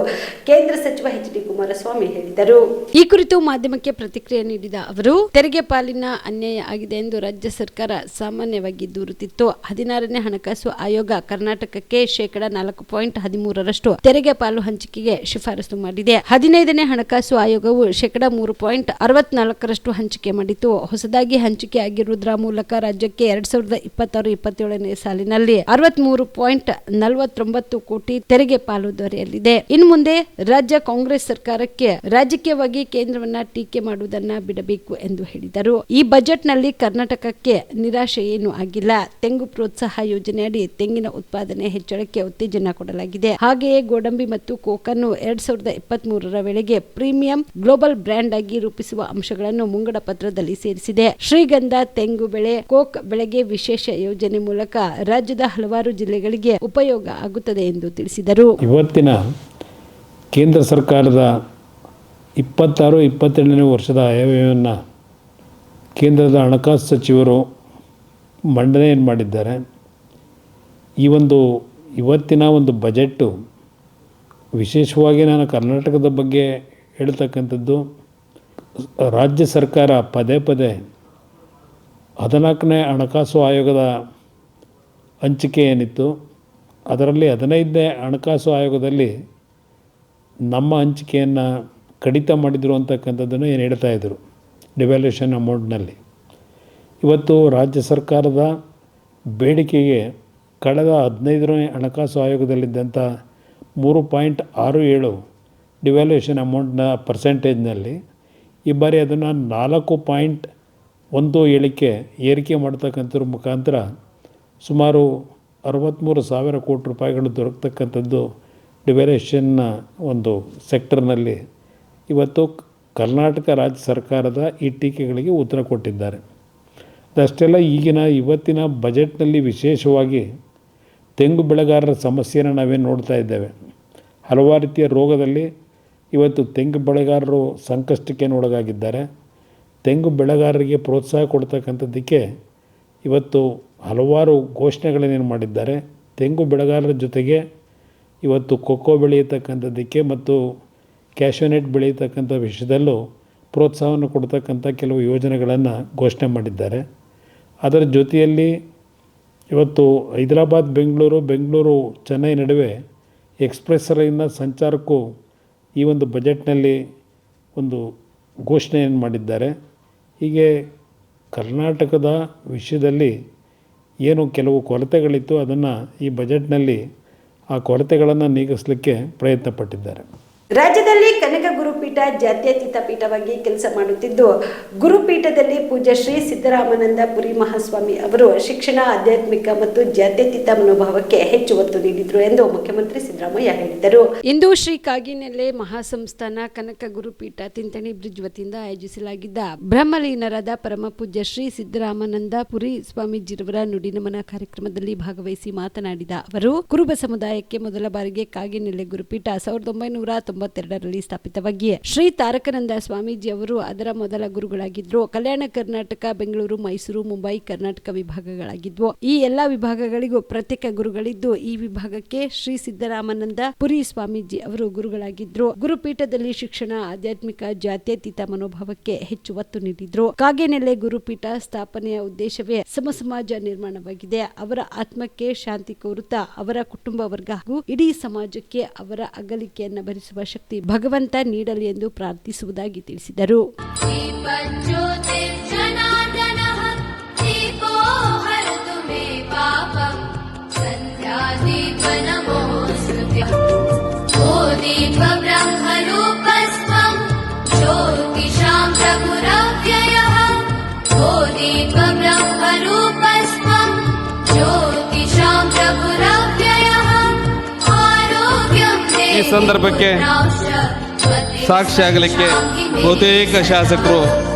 ಕೇಂದ್ರ ಸಚಿವ HD ಕುಮಾರಸ್ವಾಮಿ ಹೇಳಿದರು. ಈ ಕುರಿತು ಮಾಧ್ಯಮಕ್ಕೆ ಪ್ರತಿಕ್ರಿಯೆ ನೀಡಿದ ಅವರು, ತೆರಿಗೆ ಪಾಲಿನ ಅನ್ಯಾಯ ಆಗಿದೆ ಎಂದು ರಾಜ್ಯ ಸರ್ಕಾರ ಸಾಮಾನ್ಯವಾಗಿ ದೂರುತ್ತಿತ್ತು. 16ನೇ ಹಣಕಾಸು ಆಯೋಗ ಕರ್ನಾಟಕಕ್ಕೆ 4.13% ತೆರಿಗೆ ಪಾಲು ಹಂಚಿಕೆಗೆ ಶಿಫಾರಸು ಮಾಡಿದೆ. 15ನೇ ಹಣಕಾಸು ಹಣಕಾಸು ಆಯೋಗವು 3.64% ಹಂಚಿಕೆ ಮಾಡಿತು. ಹೊಸದಾಗಿ ಹಂಚಿಕೆ ಆಗಿರುವುದರ ಮೂಲಕ ರಾಜ್ಯಕ್ಕೆ 2026-27ನೇ ಸಾಲಿನಲ್ಲಿ 63.49 ಕೋಟಿ ತೆರಿಗೆ ಪಾಲು ದೊರೆಯಲಿದೆ. ಇನ್ನು ಮುಂದೆ ರಾಜ್ಯ ಕಾಂಗ್ರೆಸ್ ಸರ್ಕಾರಕ್ಕೆ ರಾಜಕೀಯವಾಗಿ ಕೇಂದ್ರವನ್ನ ಟೀಕೆ ಮಾಡುವುದನ್ನ ಬಿಡಬೇಕು ಎಂದು ಹೇಳಿದರು. ಈ ಬಜೆಟ್ನಲ್ಲಿ ಕರ್ನಾಟಕಕ್ಕೆ ನಿರಾಶೆ ಏನೂ ಆಗಿಲ್ಲ. ತೆಂಗು ಪ್ರೋತ್ಸಾಹ ಯೋಜನೆಯಡಿ ತೆಂಗಿನ ಉತ್ಪಾದನೆ ಹೆಚ್ಚಳಕ್ಕೆ ಉತ್ತೇಜನ ಕೊಡಲಾಗಿದೆ. ಹಾಗೆಯೇ ಗೋಡಂಬಿ ಮತ್ತು ಕೋಕನ್ನು 2023ರ ವೇಳೆಗೆ ಪ್ರೀಮಿಯಂ ಗ್ಲೋಬಲ್ ಬ್ರ್ಯಾಂಡ್ ಆಗಿ ರೂಪಿಸುವ ಅಂಶಗಳನ್ನು ಮುಂಗಡ ಪತ್ರದಲ್ಲಿ ಸೇರಿಸಿದೆ. ಶ್ರೀಗಂಧ, ತೆಂಗು ಬೆಳೆ, ಕೋಕ್ ಬೆಳೆಗೆ ವಿಶೇಷ ಯೋಜನೆ ಮೂಲಕ ರಾಜ್ಯದ ಹಲವಾರು ಜಿಲ್ಲೆಗಳಿಗೆ ಉಪಯೋಗ ಆಗುತ್ತದೆ ಎಂದು ತಿಳಿಸಿದರು. ಇವತ್ತಿನ ಕೇಂದ್ರ ಸರ್ಕಾರದ 26-27ನೇ ವರ್ಷದ ಆಯವ್ಯಯವನ್ನು ಕೇಂದ್ರದ ಹಣಕಾಸು ಸಚಿವರು ಮಂಡನೆಯನ್ನು ಮಾಡಿದ್ದಾರೆ. ಇವತ್ತಿನ ಒಂದು ಬಜೆಟ್ಟು ವಿಶೇಷವಾಗಿ ನಾನು ಕರ್ನಾಟಕದ ಬಗ್ಗೆ ಹೇಳ್ತಕ್ಕಂಥದ್ದು, ರಾಜ್ಯ ಸರ್ಕಾರ ಪದೇ 14ನೇ ಹಣಕಾಸು ಆಯೋಗದ ಹಂಚಿಕೆ ಏನಿತ್ತು ಅದರಲ್ಲಿ 15ನೇ ಹಣಕಾಸು ಆಯೋಗದಲ್ಲಿ ನಮ್ಮ ಹಂಚಿಕೆಯನ್ನು ಕಡಿತ ಮಾಡಿದರು ಅಂತಕ್ಕಂಥದ್ದನ್ನು ಏನು ಹೇಳ್ತಾಯಿದ್ರು ಡಿವ್ಯಾಲ್ಯೂಷನ್ ಅಮೌಂಟ್ನಲ್ಲಿ. ಇವತ್ತು ರಾಜ್ಯ ಸರ್ಕಾರದ ಬೇಡಿಕೆಗೆ ಕಳೆದ 15ನೇ ಹಣಕಾಸು ಆಯೋಗದಲ್ಲಿದ್ದಂಥ 3.67 ಡಿವ್ಯಾಲ್ಯೂಷನ್ ಅಮೌಂಟ್ನ ಪರ್ಸೆಂಟೇಜ್ನಲ್ಲಿ ಈ ಬಾರಿ ಅದನ್ನು 4.17ಕ್ಕೆ ಏರಿಕೆ ಮಾಡ್ತಕ್ಕಂಥದ್ರ ಮುಖಾಂತರ ಸುಮಾರು 63,000 ಕೋಟಿ ರೂಪಾಯಿಗಳು ದೊರಕತಕ್ಕಂಥದ್ದು ಡಿವ್ಯಾಲ್ಯೂಷನ್ನ ಒಂದು ಸೆಕ್ಟರ್ನಲ್ಲಿ ಇವತ್ತು ಕರ್ನಾಟಕ ರಾಜ್ಯ ಸರ್ಕಾರದ ಈ ಟೀಕೆಗಳಿಗೆ ಉತ್ತರ ಕೊಟ್ಟಿದ್ದಾರೆ. ಅದಷ್ಟೆಲ್ಲ ಇವತ್ತಿನ ಬಜೆಟ್ನಲ್ಲಿ ವಿಶೇಷವಾಗಿ ತೆಂಗು ಬೆಳೆಗಾರರ ಸಮಸ್ಯೆಯನ್ನು ನಾವೇನು ನೋಡ್ತಾ ಇದ್ದೇವೆ. ಹಲವಾರು ರೀತಿಯ ರೋಗದಲ್ಲಿ ಇವತ್ತು ತೆಂಗು ಬೆಳೆಗಾರರು ಸಂಕಷ್ಟಕ್ಕೆ ಒಳಗಾಗಿದ್ದಾರೆ. ತೆಂಗು ಬೆಳೆಗಾರರಿಗೆ ಪ್ರೋತ್ಸಾಹ ಕೊಡ್ತಕ್ಕಂಥದ್ದಕ್ಕೆ ಇವತ್ತು ಹಲವಾರು ಘೋಷಣೆಗಳನ್ನೇನು ಮಾಡಿದ್ದಾರೆ. ತೆಂಗು ಬೆಳೆಗಾರರ ಜೊತೆಗೆ ಇವತ್ತು ಕೊಕ್ಕೋ ಬೆಳೆಯತಕ್ಕಂಥದ್ದಕ್ಕೆ ಮತ್ತು ಕ್ಯಾಶ್ಯೂನೆಟ್ ಬೆಳೆಯತಕ್ಕಂಥ ವಿಷಯದಲ್ಲೂ ಪ್ರೋತ್ಸಾಹವನ್ನು ಕೊಡ್ತಕ್ಕಂಥ ಕೆಲವು ಯೋಜನೆಗಳನ್ನು ಘೋಷಣೆ ಮಾಡಿದ್ದಾರೆ. ಅದರ ಜೊತೆಯಲ್ಲಿ ಇವತ್ತು ಹೈದರಾಬಾದ್ ಬೆಂಗಳೂರು ಚೆನ್ನೈ ನಡುವೆ ಎಕ್ಸ್ಪ್ರೆಸ್ ರೈಲಿನ ಸಂಚಾರಕ್ಕೂ ಈ ಒಂದು ಬಜೆಟ್ನಲ್ಲಿ ಒಂದು ಘೋಷಣೆಯನ್ನು ಮಾಡಿದ್ದಾರೆ. ಹೀಗೆ ಕರ್ನಾಟಕದ ವಿಷಯದಲ್ಲಿ ಏನು ಕೆಲವು ಕೊರತೆಗಳಿತ್ತು ಅದನ್ನು ಈ ಬಜೆಟ್ನಲ್ಲಿ ಆ ಕೊರತೆಗಳನ್ನು ನೀಗಿಸಲಿಕ್ಕೆ ಪ್ರಯತ್ನ ಪಟ್ಟಿದ್ದಾರೆ. ರಾಜ್ಯದಲ್ಲಿ ಕನಕ ಗುರುಪೀಠ ಜಾತ್ಯತೀತ ಪೀಠವಾಗಿ ಕೆಲಸ ಮಾಡುತ್ತಿದ್ದು, ಗುರುಪೀಠದಲ್ಲಿ ಪೂಜ್ಯ ಶ್ರೀ ಸಿದ್ದರಾಮಾನಂದ ಪುರಿ ಮಹಾಸ್ವಾಮಿ ಅವರು ಶಿಕ್ಷಣ, ಆಧ್ಯಾತ್ಮಿಕ ಮತ್ತು ಜಾತ್ಯತೀತ ಮನೋಭಾವಕ್ಕೆ ಹೆಚ್ಚು ಒತ್ತು ನೀಡಿದರು ಎಂದು ಮುಖ್ಯಮಂತ್ರಿ ಸಿದ್ದರಾಮಯ್ಯ ಹೇಳಿದರು. ಇಂದು ಶ್ರೀ ಕಾಗಿನೆಲೆ ಮಹಾಸಂಸ್ಥಾನ ಕನಕ ಗುರುಪೀಠ ತಿಂತಣಿ ಬ್ರಿಡ್ಜ್ ವತಿಯಿಂದ ಆಯೋಜಿಸಲಾಗಿದ್ದ ಬ್ರಹ್ಮಲೀನರಾದ ಪರಮ ಪೂಜ್ಯ ಶ್ರೀ ಸಿದ್ದರಾಮಾನಂದ ಪುರಿ ಸ್ವಾಮೀಜಿರವರ ನುಡಿನಮನ ಕಾರ್ಯಕ್ರಮದಲ್ಲಿ ಭಾಗವಹಿಸಿ ಮಾತನಾಡಿದ ಅವರು, ಕುರುಬ ಸಮುದಾಯಕ್ಕೆ ಮೊದಲ ಬಾರಿಗೆ ಕಾಗಿನೆಲೆ ಗುರುಪೀಠ 1992ರಲ್ಲಿ ಸ್ಥಾಪಿತವಾಗಿ ಶ್ರೀ ತಾರಕಾನಂದ ಸ್ವಾಮೀಜಿ ಅವರು ಅದರ ಮೊದಲ ಗುರುಗಳಾಗಿದ್ರು. ಕಲ್ಯಾಣ ಕರ್ನಾಟಕ, ಬೆಂಗಳೂರು, ಮೈಸೂರು, ಮುಂಬೈ, ಕರ್ನಾಟಕ ವಿಭಾಗಗಳಾಗಿದ್ವು. ಈ ಎಲ್ಲಾ ವಿಭಾಗಗಳಿಗೂ ಪ್ರತ್ಯೇಕ ಗುರುಗಳಿದ್ದು, ಈ ವಿಭಾಗಕ್ಕೆ ಶ್ರೀ ಸಿದ್ದರಾಮಾನಂದ ಪುರಿ ಸ್ವಾಮೀಜಿ ಅವರು ಗುರುಗಳಾಗಿದ್ರು. ಗುರುಪೀಠದಲ್ಲಿ ಶಿಕ್ಷಣ, ಆಧ್ಯಾತ್ಮಿಕ, ಜಾತ್ಯತೀತ ಮನೋಭಾವಕ್ಕೆ ಹೆಚ್ಚು ಒತ್ತು ನೀಡಿದ್ರು. ಕಾಗಿನೆಲೆ ಗುರುಪೀಠ ಸ್ಥಾಪನೆಯ ಉದ್ದೇಶವೇ ಸಮಸಮಾಜ ನಿರ್ಮಾಣವಾಗಿದೆ. ಅವರ ಆತ್ಮಕ್ಕೆ ಶಾಂತಿ ಕೋರುತ್ತಾ ಅವರ ಕುಟುಂಬ ವರ್ಗ ಹಾಗೂ ಇಡೀ ಸಮಾಜಕ್ಕೆ ಅವರ ಅಗಲಿಕೆಯನ್ನು ಭರಿಸುವ ಶಕ್ತಿ ಭಗವಂತ ನೀಡಲಿ ಎಂದು ಪ್ರಾರ್ಥಿಸುವುದಾಗಿ ತಿಳಿಸಿದರು. ಈ ಸಂದರ್ಭಕ್ಕೆ ಸಾಕ್ಷಿಯಾಗಲಿಕ್ಕೆ ಬಹುತೇಕ ಶಾಸಕರು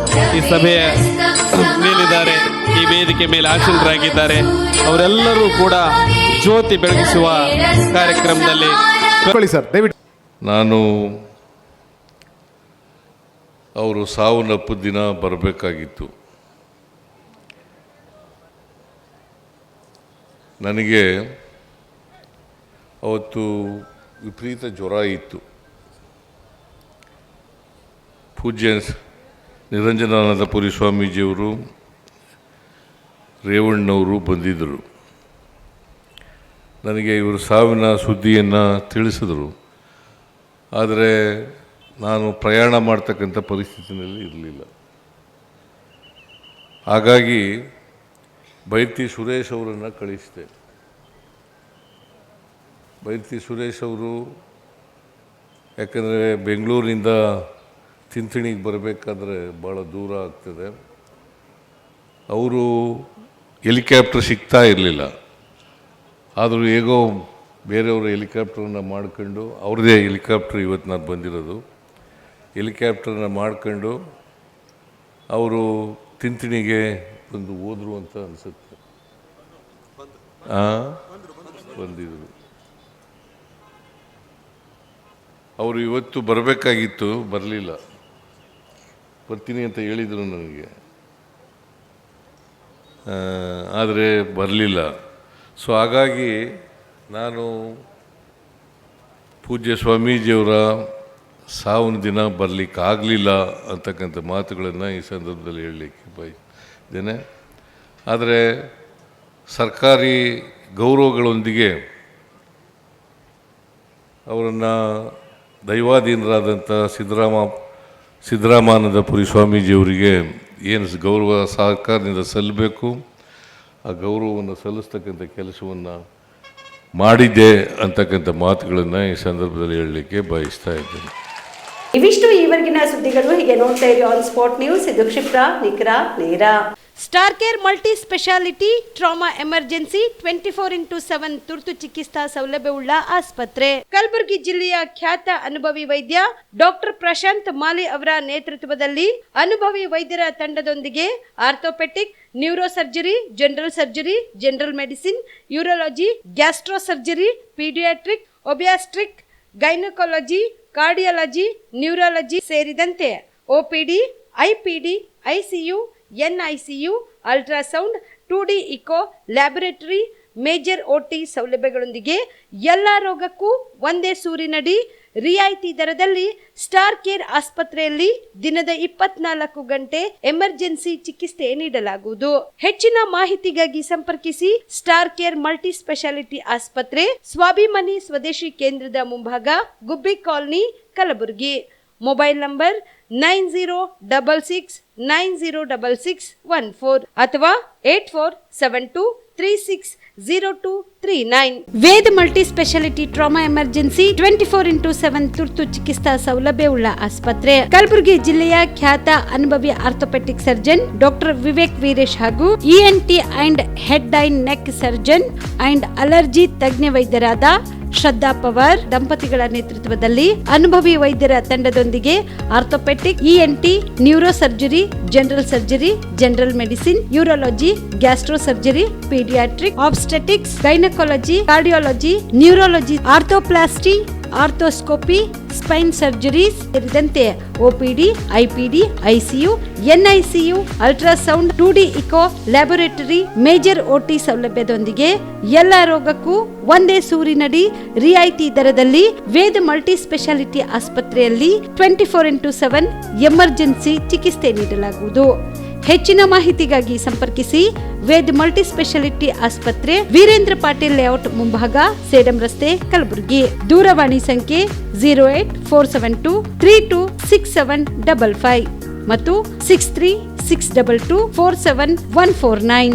ಈ ಸಭೆಯ ಮೇಲಿದ್ದಾರೆ, ಈ ವೇದಿಕೆ ಮೇಲೆ ಆಸೀನರಾಗಿದ್ದಾರೆ. ಅವರೆಲ್ಲರೂ ಕೂಡ ಜ್ಯೋತಿ ಬೆಳಗಿಸುವ ಕಾರ್ಯಕ್ರಮದಲ್ಲಿ ನಾನು ಅವರು ಸಾವನ್ನಪ್ಪು ದಿನ ಬರಬೇಕಾಗಿತ್ತು. ನನಗೆ ಅವತ್ತು ವಿಪರೀತ ಜ್ವರ ಇತ್ತು. ಪೂಜ್ಯ ನಿರಂಜನಾನಂದ ಪುರಿ ಸ್ವಾಮೀಜಿಯವರು, ರೇವಣ್ಣವರು ಬಂದಿದ್ದರು. ನನಗೆ ಇವರು ಸಾವಿನ ಸುದ್ದಿಯನ್ನು ತಿಳಿಸಿದರು. ಆದರೆ ನಾನು ಪ್ರಯಾಣ ಮಾಡ್ತಕ್ಕಂಥ ಪರಿಸ್ಥಿತಿನಲ್ಲಿ ಇರಲಿಲ್ಲ. ಹಾಗಾಗಿ ಬೈರ್ತಿ ಸುರೇಶ್ ಅವರನ್ನು ಕಳಿಸಿದೆ. ಬೈರ್ತಿ ಸುರೇಶ್ ಅವರು ಯಾಕಂದರೆ ಬೆಂಗಳೂರಿನಿಂದ ತಿಂಥಣಿಗೆ ಬರಬೇಕಾದ್ರೆ ಭಾಳ ದೂರ ಆಗ್ತದೆ. ಅವರು ಹೆಲಿಕಾಪ್ಟರ್ ಸಿಗ್ತಾ ಇರಲಿಲ್ಲ. ಆದರೂ ಹೇಗೋ ಬೇರೆಯವರು ಹೆಲಿಕಾಪ್ಟ್ರನ್ನ ಮಾಡ್ಕೊಂಡು, ಅವ್ರದ್ದೇ ಹೆಲಿಕಾಪ್ಟ್ರ್ ಇವತ್ತು ನಾನು ಬಂದಿರೋದು, ಹೆಲಿಕಾಪ್ಟ್ರನ್ನ ಮಾಡ್ಕೊಂಡು ಅವರು ತಿಂಥಣಿಗೆ ಬಂದು ಹೋದರು ಅಂತ ಅನಿಸುತ್ತೆ. ಬಂದಿದ್ದರು. ಅವರು ಇವತ್ತು ಬರಬೇಕಾಗಿತ್ತು, ಬರಲಿಲ್ಲ. ಬರ್ತೀನಿ ಅಂತ ಹೇಳಿದರು ನನಗೆ, ಆದರೆ ಬರಲಿಲ್ಲ. ಸೊ ಹಾಗಾಗಿ ನಾನು ಪೂಜ್ಯ ಸ್ವಾಮೀಜಿಯವರ ಸಾವಿನ ದಿನ ಬರಲಿಕ್ಕಾಗಲಿಲ್ಲ ಅಂತಕ್ಕಂಥ ಮಾತುಗಳನ್ನು ಈ ಸಂದರ್ಭದಲ್ಲಿ ಹೇಳಲಿಕ್ಕೆ ಬಯಸಿದ್ದೇನೆ. ಆದರೆ ಸರ್ಕಾರಿ ಗೌರವಗಳೊಂದಿಗೆ ಅವರನ್ನು ದೈವಾಧೀನರಾದಂಥ ಸಿದ್ದರಾಮಾನಂದಪುರಿ ಸ್ವಾಮೀಜಿಯವರಿಗೆ ಏನು ಗೌರವ ಸರ್ಕಾರದಿಂದ ಸಲ್ಲಬೇಕು ಆ ಗೌರವವನ್ನು ಸಲ್ಲಿಸ್ತಕ್ಕಂಥ ಕೆಲಸವನ್ನು ಮಾಡಿದ್ದೆ ಅಂತಕ್ಕಂಥ ಮಾತುಗಳನ್ನು ಈ ಸಂದರ್ಭದಲ್ಲಿ ಹೇಳಲಿಕ್ಕೆ ಬಯಸ್ತಾ ಇದ್ದೇನೆ. ಇವಿಷ್ಟು ಈವರೆಗಿನ ಸುದ್ದಿಗಳು. ಹೀಗೆ ನೋಡ್ತಾ ಇರಿ ಆನ್ ಸ್ಪಾಟ್ ನ್ಯೂಸ್. ಇದು ಕ್ಷಿಪ್ರ, ನಿಖರ, ನೇರ. Star care multi speciality trauma emergency 24x7 ತುರ್ತು ಚಿಕಿತ್ಸಾ ಸೌಲಭ್ಯವುಳ್ಳ ಆಸ್ಪತ್ರೆ. ಕಲಬುರಗಿ ಜಿಲ್ಲೆಯ ಖ್ಯಾತ ಅನುಭವಿ ವೈದ್ಯ ಡಾಕ್ಟರ್ ಪ್ರಶಾಂತ್ ಮಾಲಿ ಅವರ ನೇತೃತ್ವದಲ್ಲಿ ಅನುಭವಿ ವೈದ್ಯರ ತಂಡದೊಂದಿಗೆ orthopaedic, neuro surgery, general surgery, general medicine, urology, gastro surgery, paediatric, obstetric, gynaecology, cardiology, neurology ಸೇರಿದಂತೆ OPD, IPD, ICU, NICU, ultrasound, 2D echo, laboratory, major OT ಸೌಲಭ್ಯಗಳೊಂದಿಗೆ ಎಲ್ಲ ರೋಗಕ್ಕೂ ಒಂದೇ ಸೂರಿನಡಿ ರಿಯಾಯಿತಿ ದರದಲ್ಲಿ ಸ್ಟಾರ್ ಕೇರ್ ಆಸ್ಪತ್ರೆಯಲ್ಲಿ ದಿನದ 24 ಗಂಟೆ ಎಮರ್ಜೆನ್ಸಿ ಚಿಕಿತ್ಸೆ ನೀಡಲಾಗುವುದು. ಹೆಚ್ಚಿನ ಮಾಹಿತಿಗಾಗಿ ಸಂಪರ್ಕಿಸಿ ಸ್ಟಾರ್ ಕೇರ್ ಮಲ್ಟಿ ಸ್ಪೆಷಾಲಿಟಿ ಆಸ್ಪತ್ರೆ, ಸ್ವಾಭಿಮಾನಿ ಸ್ವದೇಶಿ ಕೇಂದ್ರದ ಮುಂಭಾಗ, Gubbi colony, Kalaburagi. Mobile number 9066906614 ಅಥವಾ 8472360239. Veda multi speciality trauma emergency 24x7 ತುರ್ತು ಚಿಕಿತ್ಸಾ ಸೌಲಭ್ಯವುಳ್ಳ ಆಸ್ಪತ್ರೆ. ಕಲಬುರಗಿ ಜಿಲ್ಲೆಯ ಖ್ಯಾತ ಅನುಭವಿ orthopaedic surgeon doctor Vivek Veeresh ಹಾಗೂ ENT and head and neck surgeon and allergy ತಜ್ಞ ವೈದ್ಯರಾದ ಶ್ರದ್ಧಾ ಪವಾರ್ ದಂಪತಿಗಳ ನೇತೃತ್ವದಲ್ಲಿ ಅನುಭವಿ ವೈದ್ಯರ ತಂಡದೊಂದಿಗೆ orthopaedic, ENT, neuro surgery, general surgery, general medicine, urology, gastro surgery, paediatric, obstetrics, gynaecology, cardiology, neurology, arthroplasty, arthroscopy, spine surgeries ಸೇರಿದಂತೆ OPD, IPD, ICU, NICU, ultrasound, 2D echo, laboratory, major OT ಸೌಲಭ್ಯದೊಂದಿಗೆ ಎಲ್ಲ ರೋಗಕ್ಕೂ ಒಂದೇ ಸೂರಿನಡಿ ರಿಯಾಯಿತಿ ದರದಲ್ಲಿ ವೇದ ಮಲ್ಟಿ ಸ್ಪೆಷಾಲಿಟಿ ಆಸ್ಪತ್ರೆಯಲ್ಲಿ 24x7 emergency ಚಿಕಿತ್ಸೆ ನೀಡಲಾಗುವುದು. ಹೆಚ್ಚಿನ ಮಾಹಿತಿಗಾಗಿ ಸಂಪರ್ಕಿಸಿ ವೇದ್ ಮಲ್ಟಿ ಸ್ಪೆಷಾಲಿಟಿ ಆಸ್ಪತ್ರೆ, ವೀರೇಂದ್ರ ಪಾಟೀಲ್ ಲೇಔಟ್ ಮುಂಭಾಗ, ಸೇಡಂ ರಸ್ತೆ, ಕಲಬುರಗಿ. ದೂರವಾಣಿ ಸಂಖ್ಯೆ 08472326755 ಮತ್ತು 6362247149.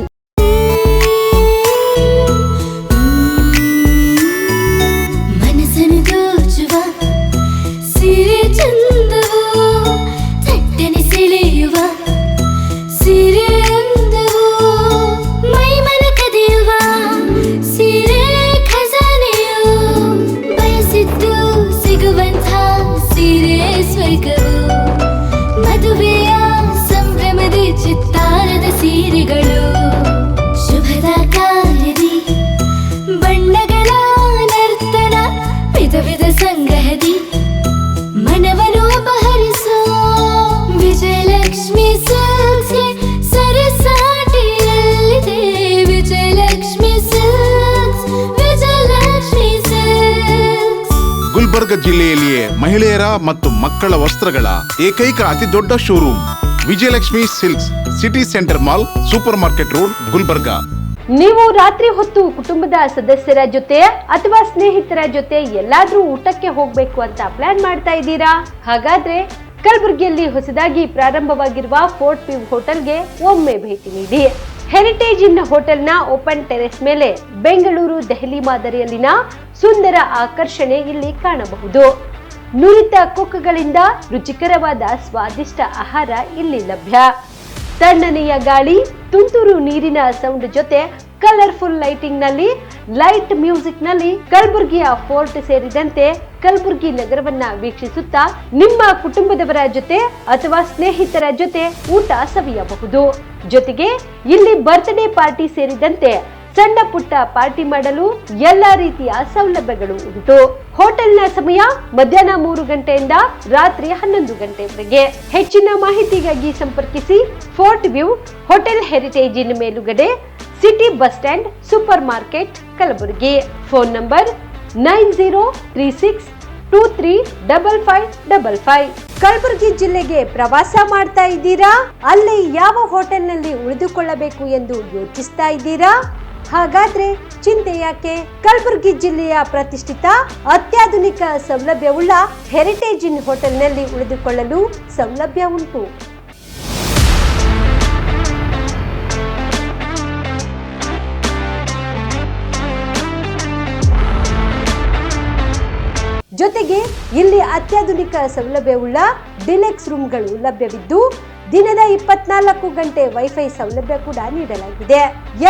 ಗುಲ್ಬರ್ಗ ಜಿಲ್ಲೆಯಲ್ಲಿಯೇ ಮಹಿಳೆಯರ ಮತ್ತು ಮಕ್ಕಳ ವಸ್ತ್ರಗಳ ಏಕೈಕ ಅತಿ ದೊಡ್ಡ showroom Vijayalakshmi silks, city centre mall, super market road, Gulbarga. ನೀವು ರಾತ್ರಿ ಹೊತ್ತು ಕುಟುಂಬದ ಸದಸ್ಯರ ಜೊತೆ ಅಥವಾ ಸ್ನೇಹಿತರ ಜೊತೆ ಎಲ್ಲಾದ್ರೂ ಊಟಕ್ಕೆ ಹೋಗ್ಬೇಕು ಅಂತ ಪ್ಲಾನ್ ಮಾಡ್ತಾ ಇದ್ದೀರಾ? ಹಾಗಾದ್ರೆ ಕಲಬುರಗಿಯಲ್ಲಿ ಹೊಸದಾಗಿ ಪ್ರಾರಂಭವಾಗಿರುವ ಫೋರ್ಟ್ ವ್ಯೂ ಹೋಟೆಲ್ಗೆ ಒಮ್ಮೆ ಭೇಟಿ ನೀಡಿ. ಹೆರಿಟೇಜ್ ಇನ್ ಹೋಟೆಲ್ನ ಓಪನ್ ಟೆರೆಸ್ ಮೇಲೆ ಬೆಂಗಳೂರು ದೆಹಲಿ ಮಾದರಿಯಲ್ಲಿನ ಸುಂದರ ಆಕರ್ಷಣೆ ಇಲ್ಲಿ ಕಾಣಬಹುದು. ನುರಿತ ಕುಕ್ಗಳಿಂದ ರುಚಿಕರವಾದ ಸ್ವಾದಿಷ್ಟ ಆಹಾರ ಇಲ್ಲಿ ಲಭ್ಯ. ತಣ್ಣನೆಯ ಗಾಳಿ, ತುಂತುರು ನೀರಿನ ಸೌಂಡ್ ಜೊತೆ ಕಲರ್ಫುಲ್ ಲೈಟಿಂಗ್ ನಲ್ಲಿ, ಲೈಟ್ ಮ್ಯೂಸಿಕ್ ನಲ್ಲಿ ಕಲಬುರಗಿಯ ಫೋರ್ಟ್ ಸೇರಿದಂತೆ ಕಲಬುರಗಿ ನಗರವನ್ನ ವೀಕ್ಷಿಸುತ್ತಾ ನಿಮ್ಮ ಕುಟುಂಬದವರ ಜೊತೆ ಅಥವಾ ಸ್ನೇಹಿತರ ಜೊತೆ ಊಟ ಸವಿಯಬಹುದು. ಜೊತೆಗೆ ಇಲ್ಲಿ ಬರ್ತ್ಡೇ ಪಾರ್ಟಿ ಸೇರಿದಂತೆ ಸಣ್ಣ ಪುಟ್ಟ ಪಾರ್ಟಿ ಮಾಡಲು ಎಲ್ಲಾ ರೀತಿಯ ಸೌಲಭ್ಯಗಳು ಉಂಟು. ಹೋಟೆಲ್ನ ಸಮಯ ಮಧ್ಯಾಹ್ನ 3 ಗಂಟೆಯಿಂದ ರಾತ್ರಿ 11 ಗಂಟೆವರೆಗೆ. ಹೆಚ್ಚಿನ ಮಾಹಿತಿಗಾಗಿ ಸಂಪರ್ಕಿಸಿ ಫೋರ್ಟ್ ವ್ಯೂ ಹೋಟೆಲ್, ಹೆರಿಟೇಜ್ ಇನ್ ಮೇಲುಗಡೆ, city bus stand, super market, Kalaburagi. Phone number 9036235555. Kalaburagi ಜಿಲ್ಲೆಗೆ ಪ್ರವಾಸ ಮಾಡ್ತಾ ಇದ್ದೀರಾ? ಅಲ್ಲಿ ಯಾವ ಹೋಟೆಲ್ನಲ್ಲಿ ಉಳಿದುಕೊಳ್ಳಬೇಕು ಎಂದು ಯೋಚಿಸ್ತಾ ಇದ್ದೀರಾ? ಹಾಗಾದ್ರೆ ಚಿಂತೆ ಯಾಕೆ? ಕಲಬುರಗಿ ಜಿಲ್ಲೆಯ ಪ್ರತಿಷ್ಠಿತ ಅತ್ಯಾಧುನಿಕ ಸೌಲಭ್ಯವುಳ್ಳ ಹೆರಿಟೇಜ್ ಇನ್ ಹೋಟೆಲ್ನಲ್ಲಿ ಉಳಿದುಕೊಳ್ಳಲು ಸೌಲಭ್ಯ ಉಂಟು. ಜೊತೆಗೆ ಇಲ್ಲಿ ಅತ್ಯಾಧುನಿಕ ಸೌಲಭ್ಯವುಳ್ಳ ಡಿಲೆಕ್ಸ್ ರೂಮ್ಗಳು ಲಭ್ಯವಿದ್ದು ದಿನದ 24 ಗಂಟೆ ವೈಫೈ ಸೌಲಭ್ಯ ಕೂಡ ನೀಡಲಾಗಿದೆ.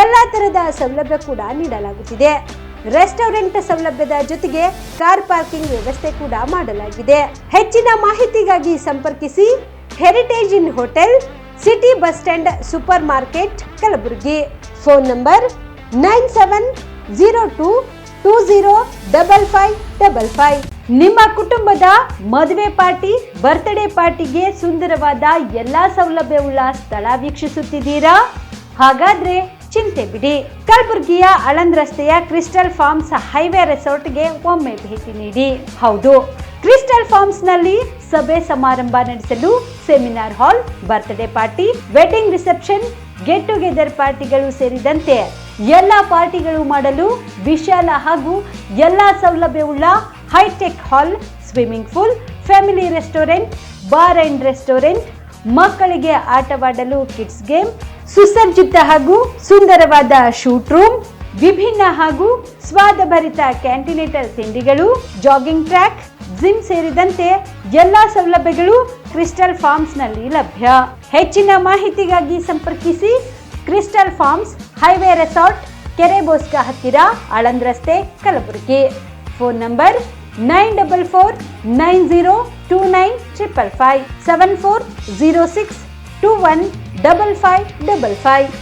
ಎಲ್ಲಾ ತರದ ಸೌಲಭ್ಯ ಕೂಡ ನೀಡಲಾಗುತ್ತಿದೆ. ರೆಸ್ಟೋರೆಂಟ್ ಸೌಲಭ್ಯದ ಜೊತೆಗೆ ಕಾರ್ ಪಾರ್ಕಿಂಗ್ ವ್ಯವಸ್ಥೆ ಕೂಡ ಮಾಡಲಾಗಿದೆ. ಹೆಚ್ಚಿನ ಮಾಹಿತಿಗಾಗಿ ಸಂಪರ್ಕಿಸಿ heritage inn hotel, city bus stand, super market, Kalaburagi. Phone number 9702205555. ನಿಮ್ಮ ಕುಟುಂಬದ ಮದುವೆ ಪಾರ್ಟಿ, ಬರ್ತ್ಡೇ ಪಾರ್ಟಿಗೆ ಸುಂದರವಾದ ಎಲ್ಲಾ ಸೌಲಭ್ಯವುಳ್ಳ ಸ್ಥಳ ವೀಕ್ಷಿಸುತ್ತಿದ್ದೀರಾ? ಹಾಗಾದ್ರೆ ಚಿಂತೆ ಬಿಡಿ. ಕಲಬುರಗಿಯ ಆಳಂದ್ ರಸ್ತೆಯ ಕ್ರಿಸ್ಟಲ್ ಫಾರ್ಮ್ಸ್ ಹೈವೇ ರೆಸಾರ್ಟ್ಗೆ ಒಮ್ಮೆ ಭೇಟಿ ನೀಡಿ. ಹೌದು, ಕ್ರಿಸ್ಟಲ್ ಫಾರ್ಮ್ಸ್ ನಲ್ಲಿ ಸಭೆ ಸಮಾರಂಭ ನಡೆಸಲು seminar hall, birthday party, wedding reception, get together ಪಾರ್ಟಿಗಳು ಸೇರಿದಂತೆ ಎಲ್ಲಾ ಪಾರ್ಟಿಗಳು ಮಾಡಲು ವಿಶಾಲ ಹಾಗೂ ಎಲ್ಲಾ ಸೌಲಭ್ಯವುಳ್ಳ hitech hall, swimming pool, family restaurant, bar and restaurant, ಮಕ್ಕಳಿಗೆ ಆಟವಾಡಲು ಕಿಡ್ಸ್ ಗೇಮ್, ಸುಸಜ್ಜಿತ ಹಾಗೂ ಸುಂದರವಾದ ಶೂಟ್ ರೂಮ್, ವಿಭಿನ್ನ ಹಾಗೂ ಸ್ವಾದಭರಿತ ಕ್ಯಾಂಟಿನೇಟರ್ ತಿಂಡಿಗಳು, ಜಾಗಿಂಗ್ ಟ್ರ್ಯಾಕ್, ಜಿಮ್ ಸೇರಿದಂತೆ ಎಲ್ಲಾ ಸೌಲಭ್ಯಗಳು ಕ್ರಿಸ್ಟಲ್ ಫಾರ್ಮ್ಸ್ ನಲ್ಲಿ ಲಭ್ಯ. ಹೆಚ್ಚಿನ ಮಾಹಿತಿಗಾಗಿ ಸಂಪರ್ಕಿಸಿ ಕ್ರಿಸ್ಟಲ್ ಫಾರ್ಮ್ಸ್ ಹೈವೇ ರೆಸಾರ್ಟ್, ಕೆರೆ ಬೋಸ್ಕಾ ಹತ್ತಿರ, ಆಳಂದ್ ರಸ್ತೆ, ಕಲಬುರಗಿ. Phone number 9490295555 7406215555.